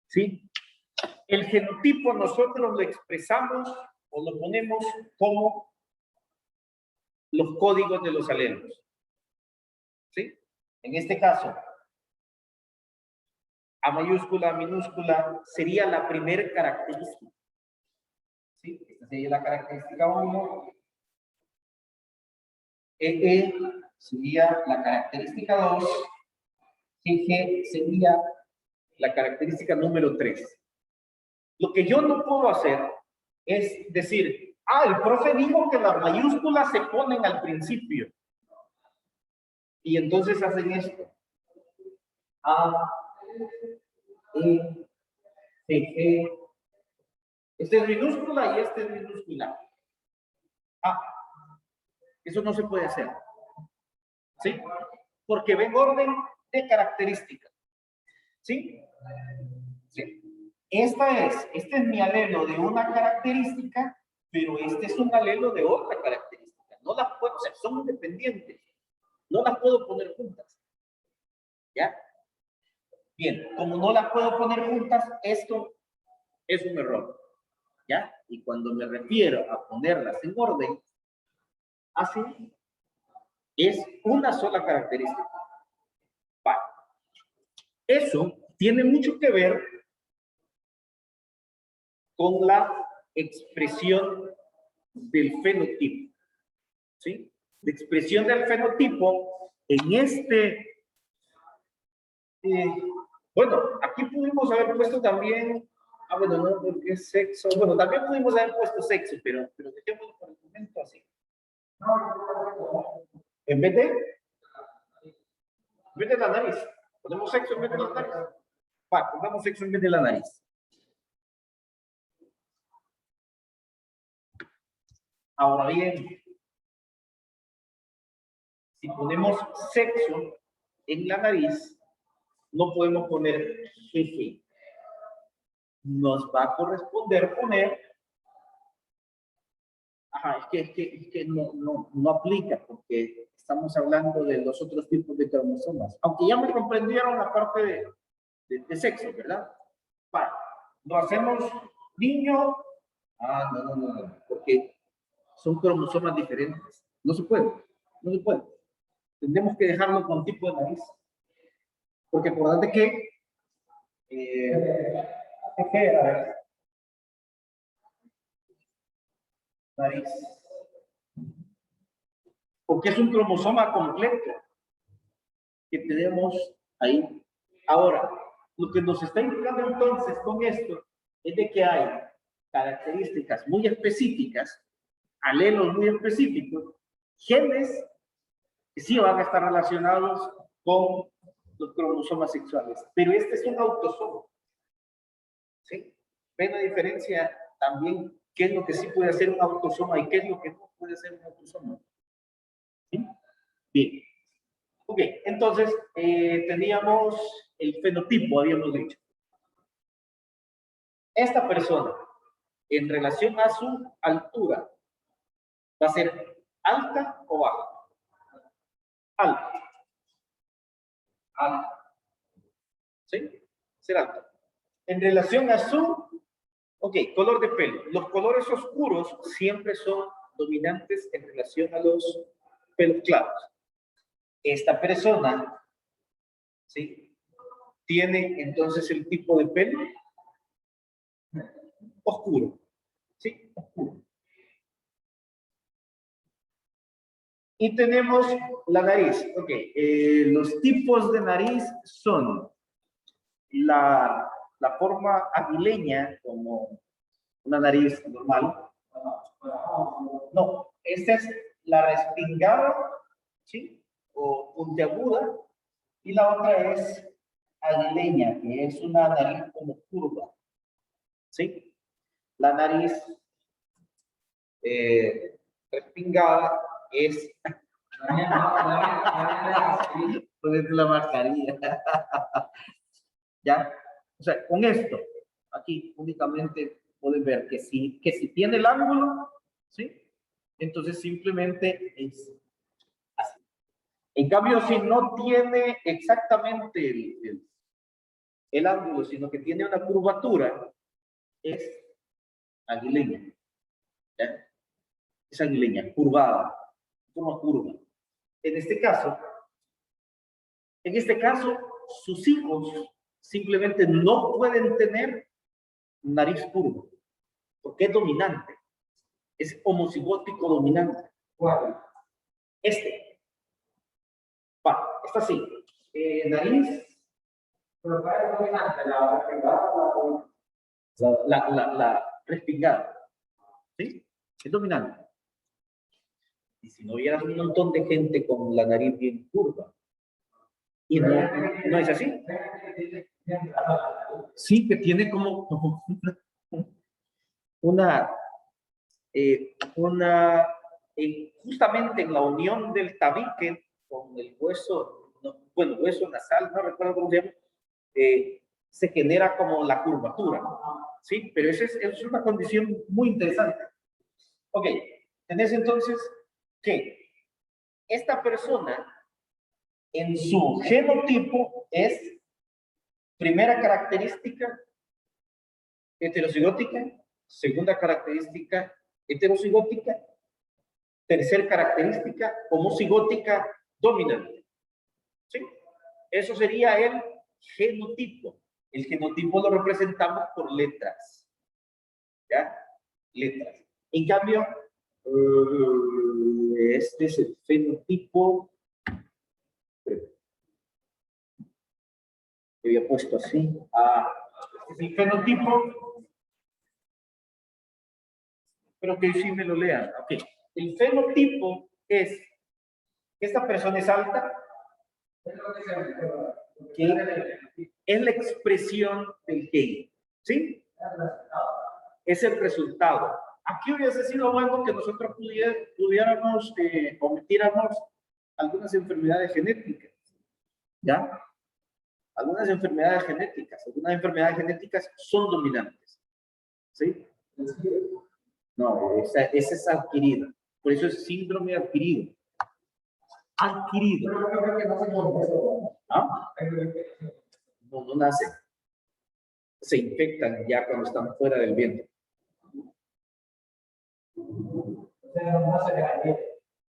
Speaker 1: ¿Sí? El genotipo nosotros lo expresamos o lo ponemos como los códigos de los alelos. ¿Sí? En este caso, A mayúscula, A minúscula, sería la primera característica. ¿Sí? Esta sería la característica 1. EE sería la característica 2. GG sería la característica número 3. Lo que yo no puedo hacer es decir, el profe dijo que las mayúsculas se ponen al principio. Y entonces hacen esto. A, E, G. Este es minúscula y este es minúscula. Eso no se puede hacer. ¿Sí? Porque ven orden de características. ¿Sí? Sí. Este es mi alelo de una característica, pero este es un alelo de otra característica. No las puedo, o sea, son independientes. No las puedo poner juntas. ¿Ya? Bien, como no las puedo poner juntas, esto es un error. ¿Ya? Y cuando me refiero a ponerlas en orden, así es una sola característica. Vale. Eso tiene mucho que ver con la expresión del fenotipo. ¿Sí? La expresión del fenotipo en este... bueno, aquí pudimos haber puesto también... bueno, no, porque es sexo. Bueno, también pudimos haber puesto sexo, pero dejémoslo por el momento así. En vez de la nariz. Ponemos sexo en vez de la nariz. Pongamos sexo en vez de la nariz. Ahora bien, si ponemos sexo en la nariz, no podemos poner jeje. Nos va a corresponder poner... es que no aplica porque estamos hablando de los otros tipos de cromosomas. Aunque ya me comprendieron la parte de sexo, ¿verdad? Lo hacemos niño. No, porque son cromosomas diferentes. No se puede. Tendremos que dejarlo con tipo de nariz. Porque acordate que nariz. porque es un cromosoma completo que tenemos ahí. Ahora, lo que nos está indicando entonces con esto es de que hay características muy específicas, alelos muy específicos, genes que sí van a estar relacionados con los cromosomas sexuales, pero este es un autosoma. ¿Sí? ¿Ven la diferencia también? ¿Qué es lo que sí puede hacer un autosoma y qué es lo que no puede hacer un autosoma? ¿Sí? Bien. Ok, entonces teníamos el fenotipo, habíamos dicho. Esta persona, en relación a su altura, ¿va a ser alta o baja? Alta. Alta. ¿Sí? Ser alta. En relación a su, color de pelo. Los colores oscuros siempre son dominantes en relación a los pelos claros. Esta persona, ¿sí? Tiene entonces el tipo de pelo oscuro. ¿Sí? Oscuro. Y tenemos la nariz. Ok, los tipos de nariz son la forma aguileña, como una nariz normal. No, esta es la respingada, ¿sí? O puntiaguda. Y la otra es aguileña, que es una nariz como curva. ¿Sí? La nariz respingada es... Ponete la mascarilla. ¿Ya? O sea, con esto, aquí únicamente pueden ver que si tiene el ángulo, ¿sí? Entonces simplemente es así. En cambio, si no tiene exactamente el ángulo, sino que tiene una curvatura, es aguileña. ¿Ya? Es aguileña, curvada, forma curva. En este caso, sus hijos simplemente no pueden tener nariz curva, porque es dominante. Es homocigótico dominante. ¿Cuál? Este. Va, está así. Nariz. Pero ¿cuál es dominante? ¿La respingada o la respingada? ¿Sí? Es dominante. Y si no hubieras un montón de gente con la nariz bien curva, y no es así. Sí, que tiene como una justamente en la unión del tabique con el hueso, hueso nasal, no recuerdo cómo se llama, se genera como la curvatura, ¿sí? Pero esa es una condición muy interesante. Ok, tenés entonces que esta persona en su genotipo es primera característica heterocigótica, segunda característica heterocigótica, tercera característica homocigótica dominante. ¿Sí? Eso sería el genotipo. El genotipo lo representamos por letras. ¿Ya? Letras. En cambio, este es el fenotipo. Yo había puesto así. Este es el fenotipo. Pero que sí me lo lean. Ok. El fenotipo es que esta persona es alta, que es la expresión del gen. ¿Sí? Es el resultado. Aquí hubiese sido bueno que nosotros pudiéramos omitiéramos algunas enfermedades genéticas. ¿Ya? Algunas enfermedades genéticas son dominantes. ¿Sí? No, esa es adquirida. Por eso es síndrome adquirido. Adquirido. ¿Ah? No nace. Se infectan ya cuando están fuera del vientre.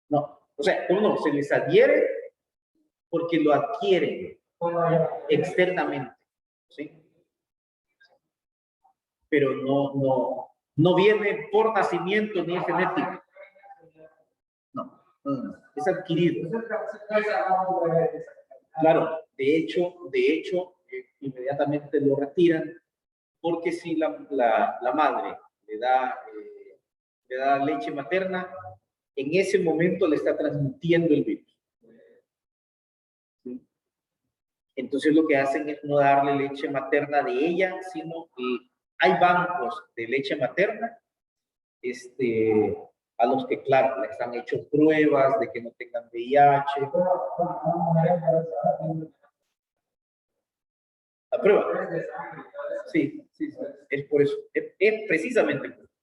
Speaker 1: No, o sea, uno se les adhiere porque lo adquieren externamente, ¿sí? Pero no viene por nacimiento ni es genético. No, Es adquirido.
Speaker 4: Entonces, hablamos de
Speaker 1: Claro, de hecho, inmediatamente lo retiran, porque si la madre le da leche materna, en ese momento le está transmitiendo el virus. ¿Sí? Entonces lo que hacen es no darle leche materna de ella, sino que hay bancos de leche materna, a los que, claro, les han hecho pruebas de que no tengan VIH. La prueba. Sí, es por eso. Es precisamente por eso.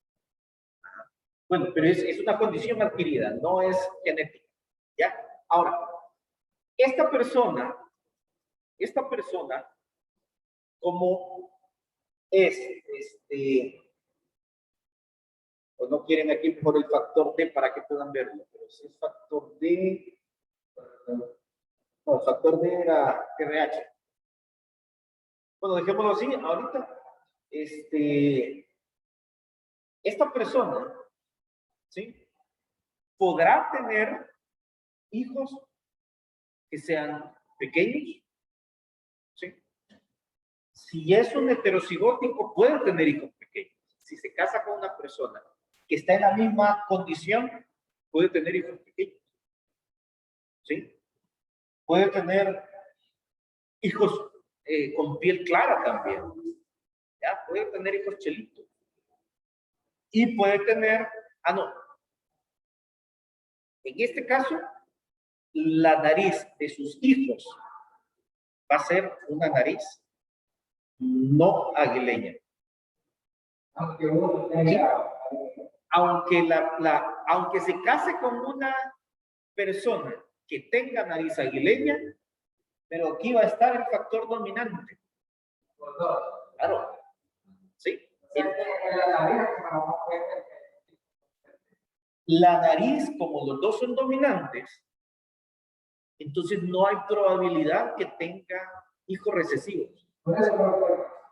Speaker 1: Bueno, pero es una condición adquirida, no es genética. ¿Ya? Ahora, esta persona, como es, pues no quieren aquí por el factor D para que puedan verlo, pero si es factor D, no, el factor D era RH. Bueno, dejémoslo así, ahorita, esta persona, ¿sí? Podrá tener hijos que sean pequeños, ¿sí? Si es un heterocigótico, puede tener hijos pequeños. Si se casa con una persona que está en la misma condición, puede tener hijos pequeños, ¿sí? Puede tener hijos con piel clara también, ¿ya? Puede tener hijos chelitos. Y puede tener, no. En este caso, la nariz de sus hijos va a ser una nariz no aguileña.
Speaker 4: Aunque uno tenga,
Speaker 1: aunque se case con una persona que tenga nariz aguileña, pero aquí va a estar el factor dominante.
Speaker 4: los dos.
Speaker 1: Claro. ¿Sí? La nariz, como los dos son dominantes, entonces no hay probabilidad que tenga hijos recesivos.
Speaker 4: Por eso,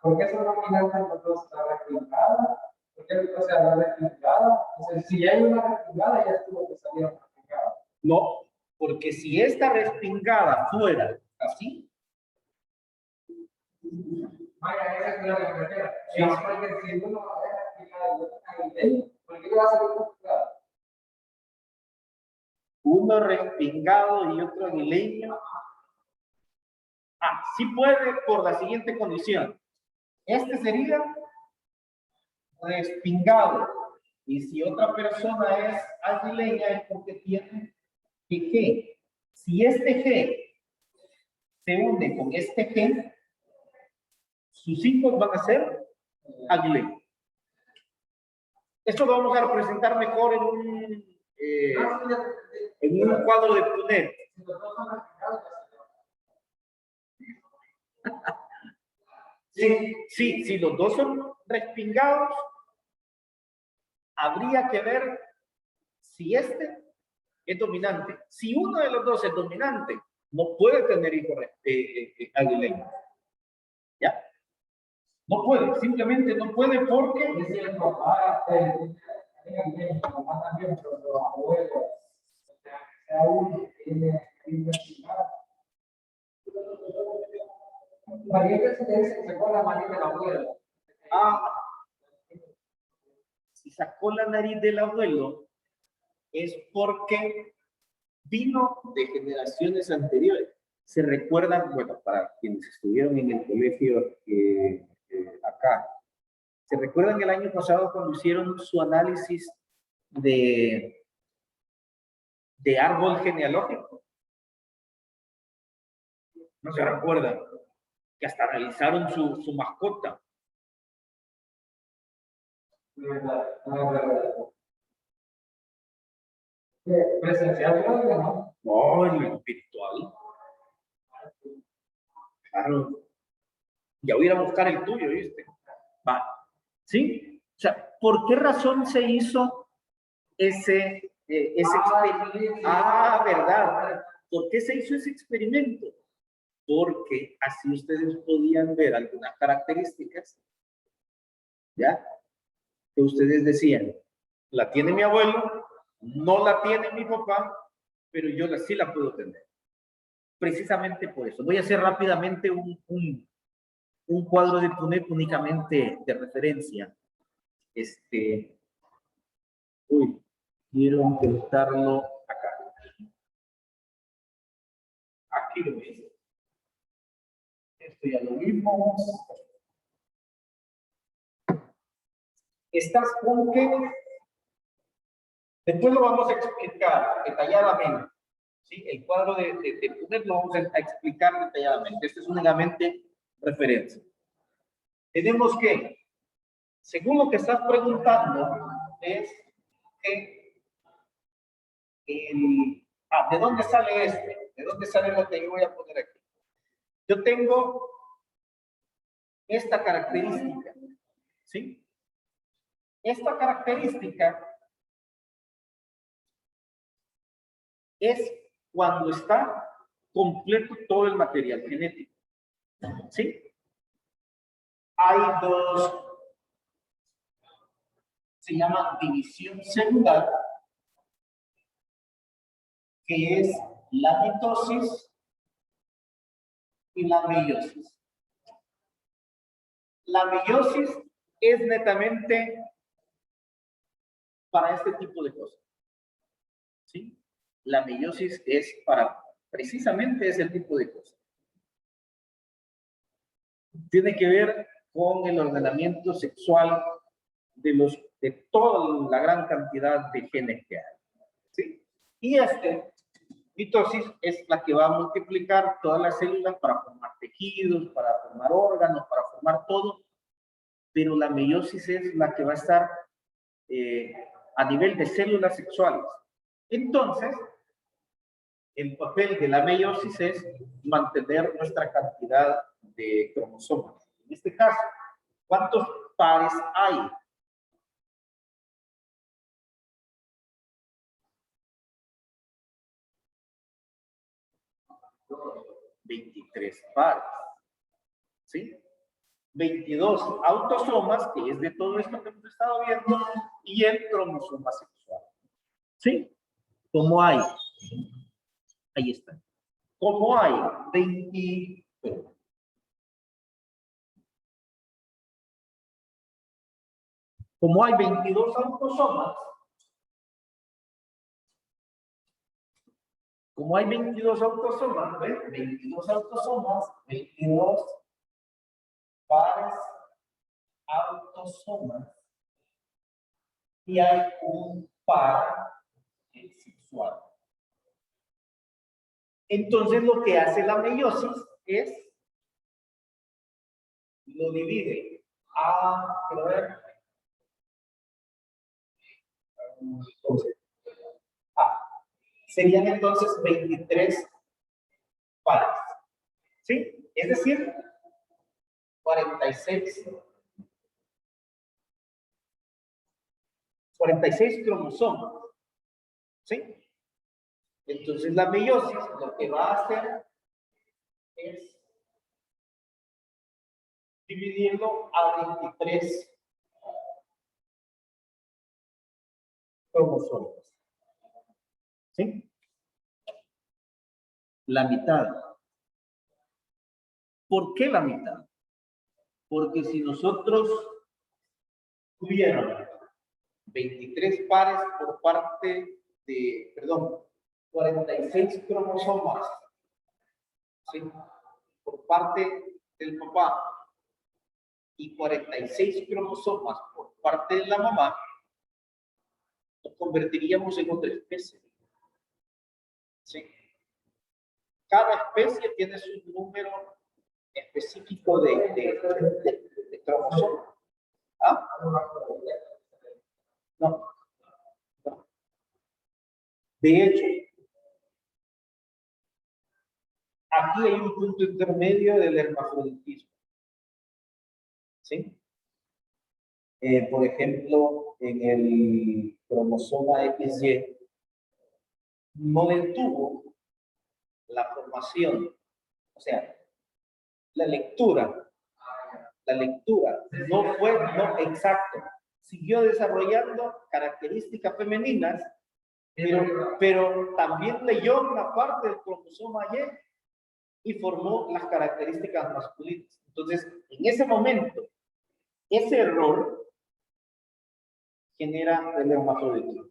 Speaker 4: ¿por qué son dominantes los dos? ¿Está respingada? ¿Por qué no se habla respingada? Entonces, si hay una respingada, ya estuvo que salía respingada.
Speaker 1: No, porque si esta respingada fuera así,
Speaker 4: vaya, esa es la que me refiero. Sí. Porque si uno es respingada y otro es ¿por qué le va a salir respingada?
Speaker 1: uno respingado y otro aguileño. Sí puede por la siguiente condición. Este sería respingado. Y si otra persona es aguileña es porque tiene G. Si este G se une con este G, sus hijos van a ser aguileños. Esto lo vamos a representar mejor en un cuadro de Punet. Sí, si los dos son respingados, habría que ver si este es dominante. Si uno de los dos es dominante, no puede tener hijos aguileños. ¿Ya? No puede, simplemente no puede porque...
Speaker 4: Es el papá, el papá también, pero los abuelos, o sea uno que tiene respingada. María que se sacó la nariz del abuelo.
Speaker 1: Si sacó la nariz del abuelo, es porque vino de generaciones anteriores. Se recuerdan, bueno, para quienes estuvieron en el colegio acá, se recuerdan el año pasado cuando hicieron su análisis de árbol genealógico. No se recuerdan que hasta realizaron su mascota.
Speaker 4: Presencial, ¿no?
Speaker 1: No, el virtual. Claro. Ya voy a ir a buscar el tuyo, ¿viste? Va. ¿Sí? O sea, ¿por qué razón se hizo ese experimento? ¿Verdad? ¿Por qué se hizo ese experimento? Porque así ustedes podían ver algunas características, ¿ya? Que ustedes decían, la tiene mi abuelo, no la tiene mi papá, pero yo sí la puedo tener. Precisamente por eso. Voy a hacer rápidamente un cuadro de Punnett únicamente de referencia. Quiero implementarlo acá. Aquí lo ves. Esto ya lo vimos. Estás con que después lo vamos a explicar detalladamente. ¿Sí? El cuadro de Punnett lo vamos a explicar detalladamente. Este es únicamente referencia. Tenemos que, según lo que estás preguntando, es que ¿de dónde sale este? ¿De dónde sale lo que yo voy a poner aquí? Yo tengo esta característica, ¿sí? Esta característica es cuando está completo todo el material genético, ¿sí? Hay dos, se llama división celular, que es la mitosis y la meiosis. La meiosis es netamente para este tipo de cosas, ¿sí? La meiosis es para precisamente ese tipo de cosas. Tiene que ver con el ordenamiento sexual de toda la gran cantidad de genes que hay, ¿sí? Y mitosis es la que va a multiplicar todas las células para formar tejidos, para formar órganos, para formar todo, pero la meiosis es la que va a estar a nivel de células sexuales. Entonces, el papel de la meiosis es mantener nuestra cantidad de cromosomas. En este caso, ¿cuántos pares hay? ¿23 pares? ¿Sí? 22 autosomas, que es de todo esto que hemos estado viendo, y el cromosoma sexual. ¿Sí? ¿Cómo hay? Ahí está. ¿Cómo hay 22 autosomas, como hay 22 autosomas, ¿ves? 22 autosomas, 22 pares autosomas, y hay un par sexual. Entonces lo que hace la meiosis es lo divide quiero ver, serían entonces 23 pares, ¿sí? Es decir, 46 cromosomas, ¿sí? Entonces la meiosis lo que va a hacer es dividirlo a 23 cromosomas, ¿sí? La mitad. ¿Por qué la mitad? Porque si nosotros tuviéramos 23 pares por parte de, 46 cromosomas, ¿sí? Por parte del papá y 46 cromosomas por parte de la mamá, nos convertiríamos en otra especie, ¿sí? Cada especie tiene su número específico de cromosomas. ¿Ah? No. De hecho, aquí hay un punto intermedio del hermafroditismo, ¿sí? Por ejemplo, en el cromosoma XY no detuvo la formación, o sea, la lectura no fue exacto, siguió desarrollando características femeninas Pero también leyó una parte del cromosoma Y y formó las características masculinas. Entonces, en ese momento, ese error genera el hermafroditismo.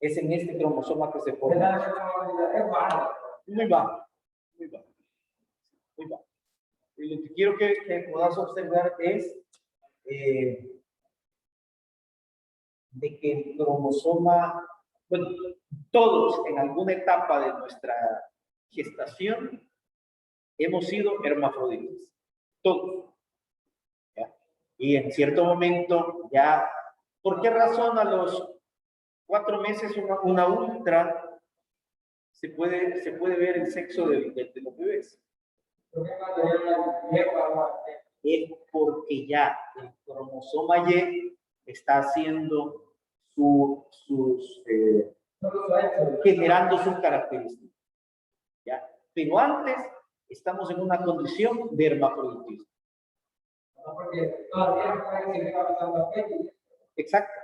Speaker 1: Es en este cromosoma que se forma. Muy bajo, muy bajo, muy bajo. Y lo que quiero que puedas observar es de que el cromosoma, bueno, todos en alguna etapa de nuestra gestación hemos sido hermafroditas, todos. ¿Ya? Y en cierto momento ya, ¿por qué razón a los 4 meses una ultra se puede ver el sexo de los bebés? Es porque ya el cromosoma Y está haciendo generando sus características. ¿Ya? Pero antes estamos en una condición de hermafroditismo. Exacto.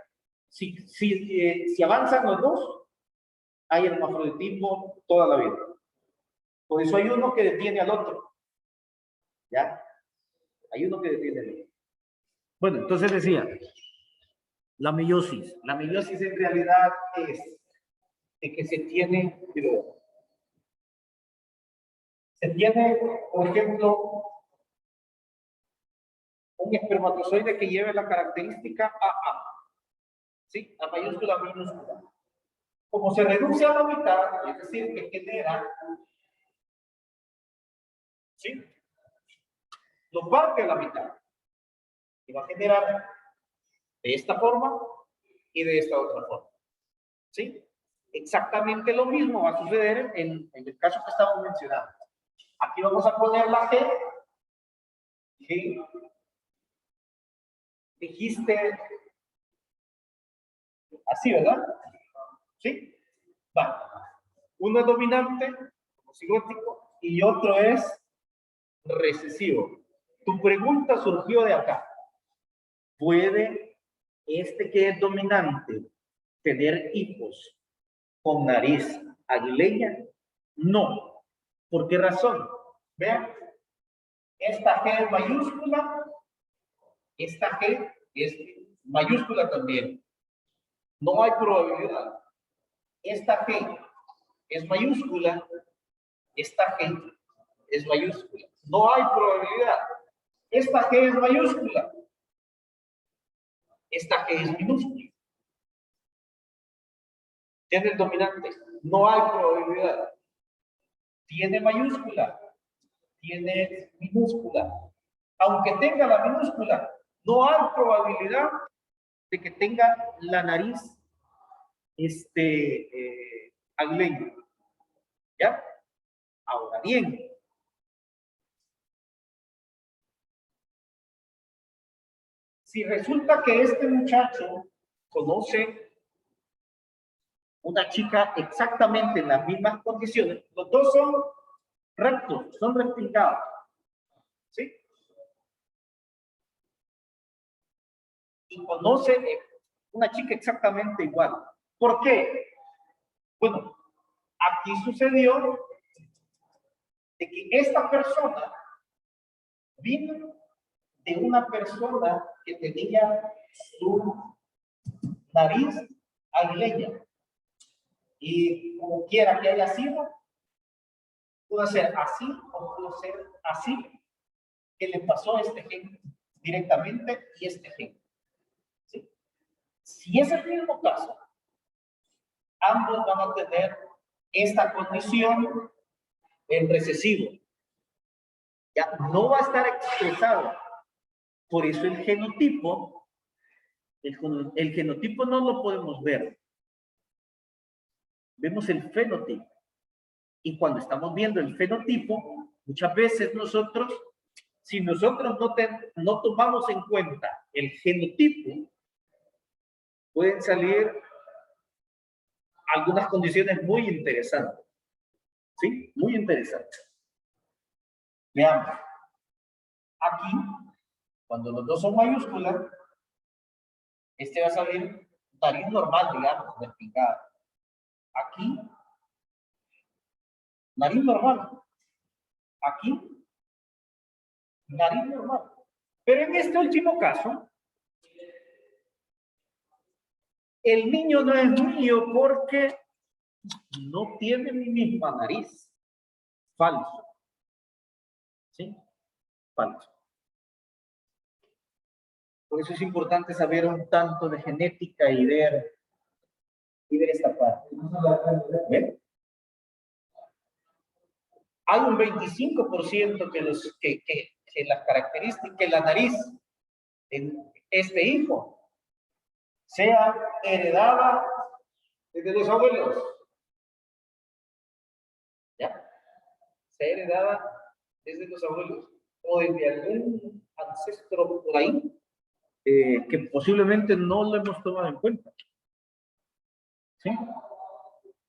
Speaker 1: Si avanzan los dos, hay hermafroditismo toda la vida. Por eso hay uno que detiene al otro. ¿Ya? Hay uno que detiene al otro. Bueno, entonces decía, la meiosis. La meiosis en realidad es de que se tiene, por ejemplo, un espermatozoide que lleve la característica AA. ¿Sí? A mayúscula, minúscula. Como se reduce a la mitad, es decir, que genera, ¿sí? Lo parte a la mitad. Y va a generar de esta forma y de esta otra forma. ¿Sí? Exactamente lo mismo va a suceder en el caso que estamos mencionando. Aquí vamos a poner la G. G. Dijiste así, ¿verdad? ¿Sí? Va. Uno es dominante, homocigótico, y otro es recesivo. Tu pregunta surgió de acá. ¿Puede este que es dominante tener hijos con nariz aguileña? No. ¿Por qué razón? Vean, esta G es mayúscula, esta G es mayúscula también. No hay probabilidad. Esta G es mayúscula, esta G es mayúscula. No hay probabilidad. Esta G es mayúscula, esta G es minúscula. Tiene el dominante, no hay probabilidad. Tiene mayúscula, tiene minúscula. Aunque tenga la minúscula, no hay probabilidad de que tenga la nariz aguileña. ¿Ya? Ahora bien, si resulta que este muchacho conoce una chica exactamente en las mismas condiciones, los dos son rectos, son rectificados, ¿sí? Y conoce una chica exactamente igual. ¿Por qué? Bueno, aquí sucedió de que esta persona vino de una persona que tenía su nariz aguileña. Y como quiera que haya sido, pudo ser así o pudo ser así, que le pasó este gen directamente y este gen. ¿Sí? Si es el mismo caso, ambos van a tener esta condición en recesivo. Ya no va a estar expresado. Por eso el genotipo no lo podemos ver. Vemos el fenotipo. Y cuando estamos viendo el fenotipo, muchas veces si nosotros no tomamos en cuenta el genotipo, pueden salir algunas condiciones muy interesantes. ¿Sí? Muy interesantes. Veamos. Aquí, cuando los dos son mayúsculas, este va a salir nariz normal, digamos, despingada. Aquí, nariz normal. Aquí, nariz normal. Pero en este último caso, el niño no es mío porque no tiene mi misma nariz. Falso. ¿Sí? Falso. Por eso es importante saber un tanto de genética y ver esta parte. ¿Ven? Hay un 25% que las características de la nariz en este hijo sea heredada desde los abuelos. ¿Ya? Sea heredada desde los abuelos o desde algún ancestro por ahí que posiblemente no lo hemos tomado en cuenta. ¿Sí?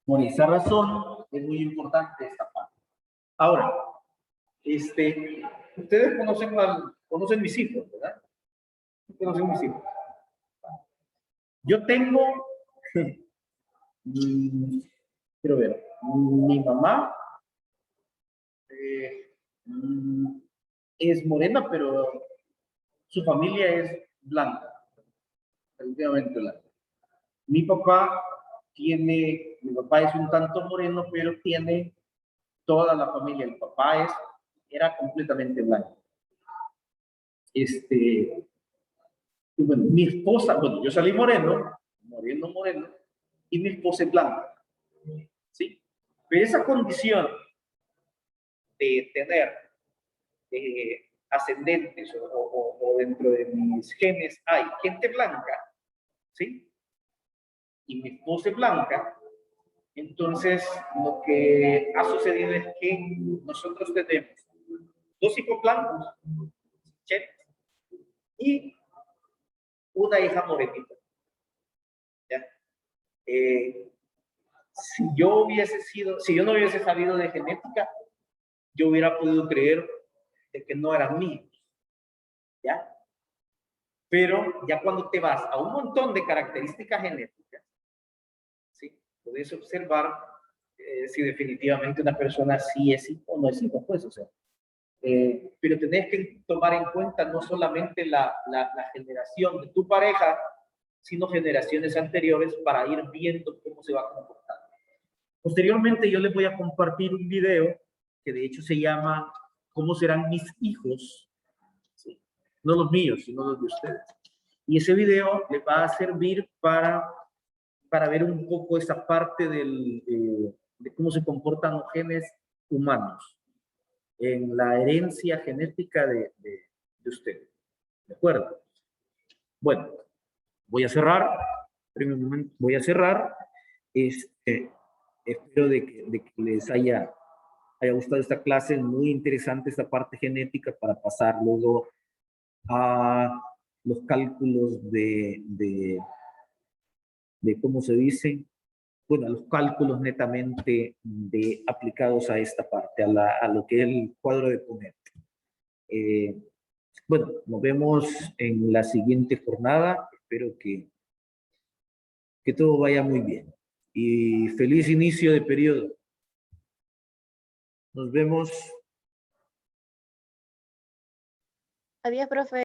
Speaker 1: Por esa razón es muy importante esta parte. Ahora, ustedes conocen mis hijos, ¿verdad? Conocen mis hijos. Yo tengo, quiero ver, mi mamá es morena, pero su familia es blanca, relativamente blanca. Mi papá es un tanto moreno, pero tiene toda la familia. El papá era completamente blanco. Y bueno, mi esposa, bueno, yo salí moreno, y mi esposa es blanca. ¿Sí? Pero esa condición de tener ascendentes o dentro de mis genes hay gente blanca, ¿sí? Y mi esposa es blanca, entonces lo que ha sucedido es que nosotros tenemos 2 hijos blancos, ¿sí? Y una hija morenita. ¿Ya? Si yo no hubiese sabido de genética, yo hubiera podido creer de que no eran míos. ¿Ya? Pero ya cuando te vas a un montón de características genéticas, ¿sí? Puedes observar si definitivamente una persona sí es hijo o no es hijo, pues, o sea. Pero tenés que tomar en cuenta no solamente la generación de tu pareja, sino generaciones anteriores para ir viendo cómo se va comportando. Posteriormente yo les voy a compartir un video que de hecho se llama ¿Cómo serán mis hijos? ¿Sí? No los míos, sino los de ustedes. Y ese video les va a servir para ver un poco esa parte de cómo se comportan los genes humanos en la herencia genética de ustedes. ¿De acuerdo? Bueno, voy a cerrar. Primer momento, voy a cerrar. Espero de que les haya gustado esta clase. Muy interesante esta parte genética para pasar luego a los cálculos de ¿cómo se dice? Bueno, a los cálculos netamente aplicados a esta parte, a lo que es el cuadro de Punnett. Bueno, nos vemos en la siguiente jornada. Espero que todo vaya muy bien. Y feliz inicio de periodo. Nos vemos.
Speaker 2: Adiós, profe.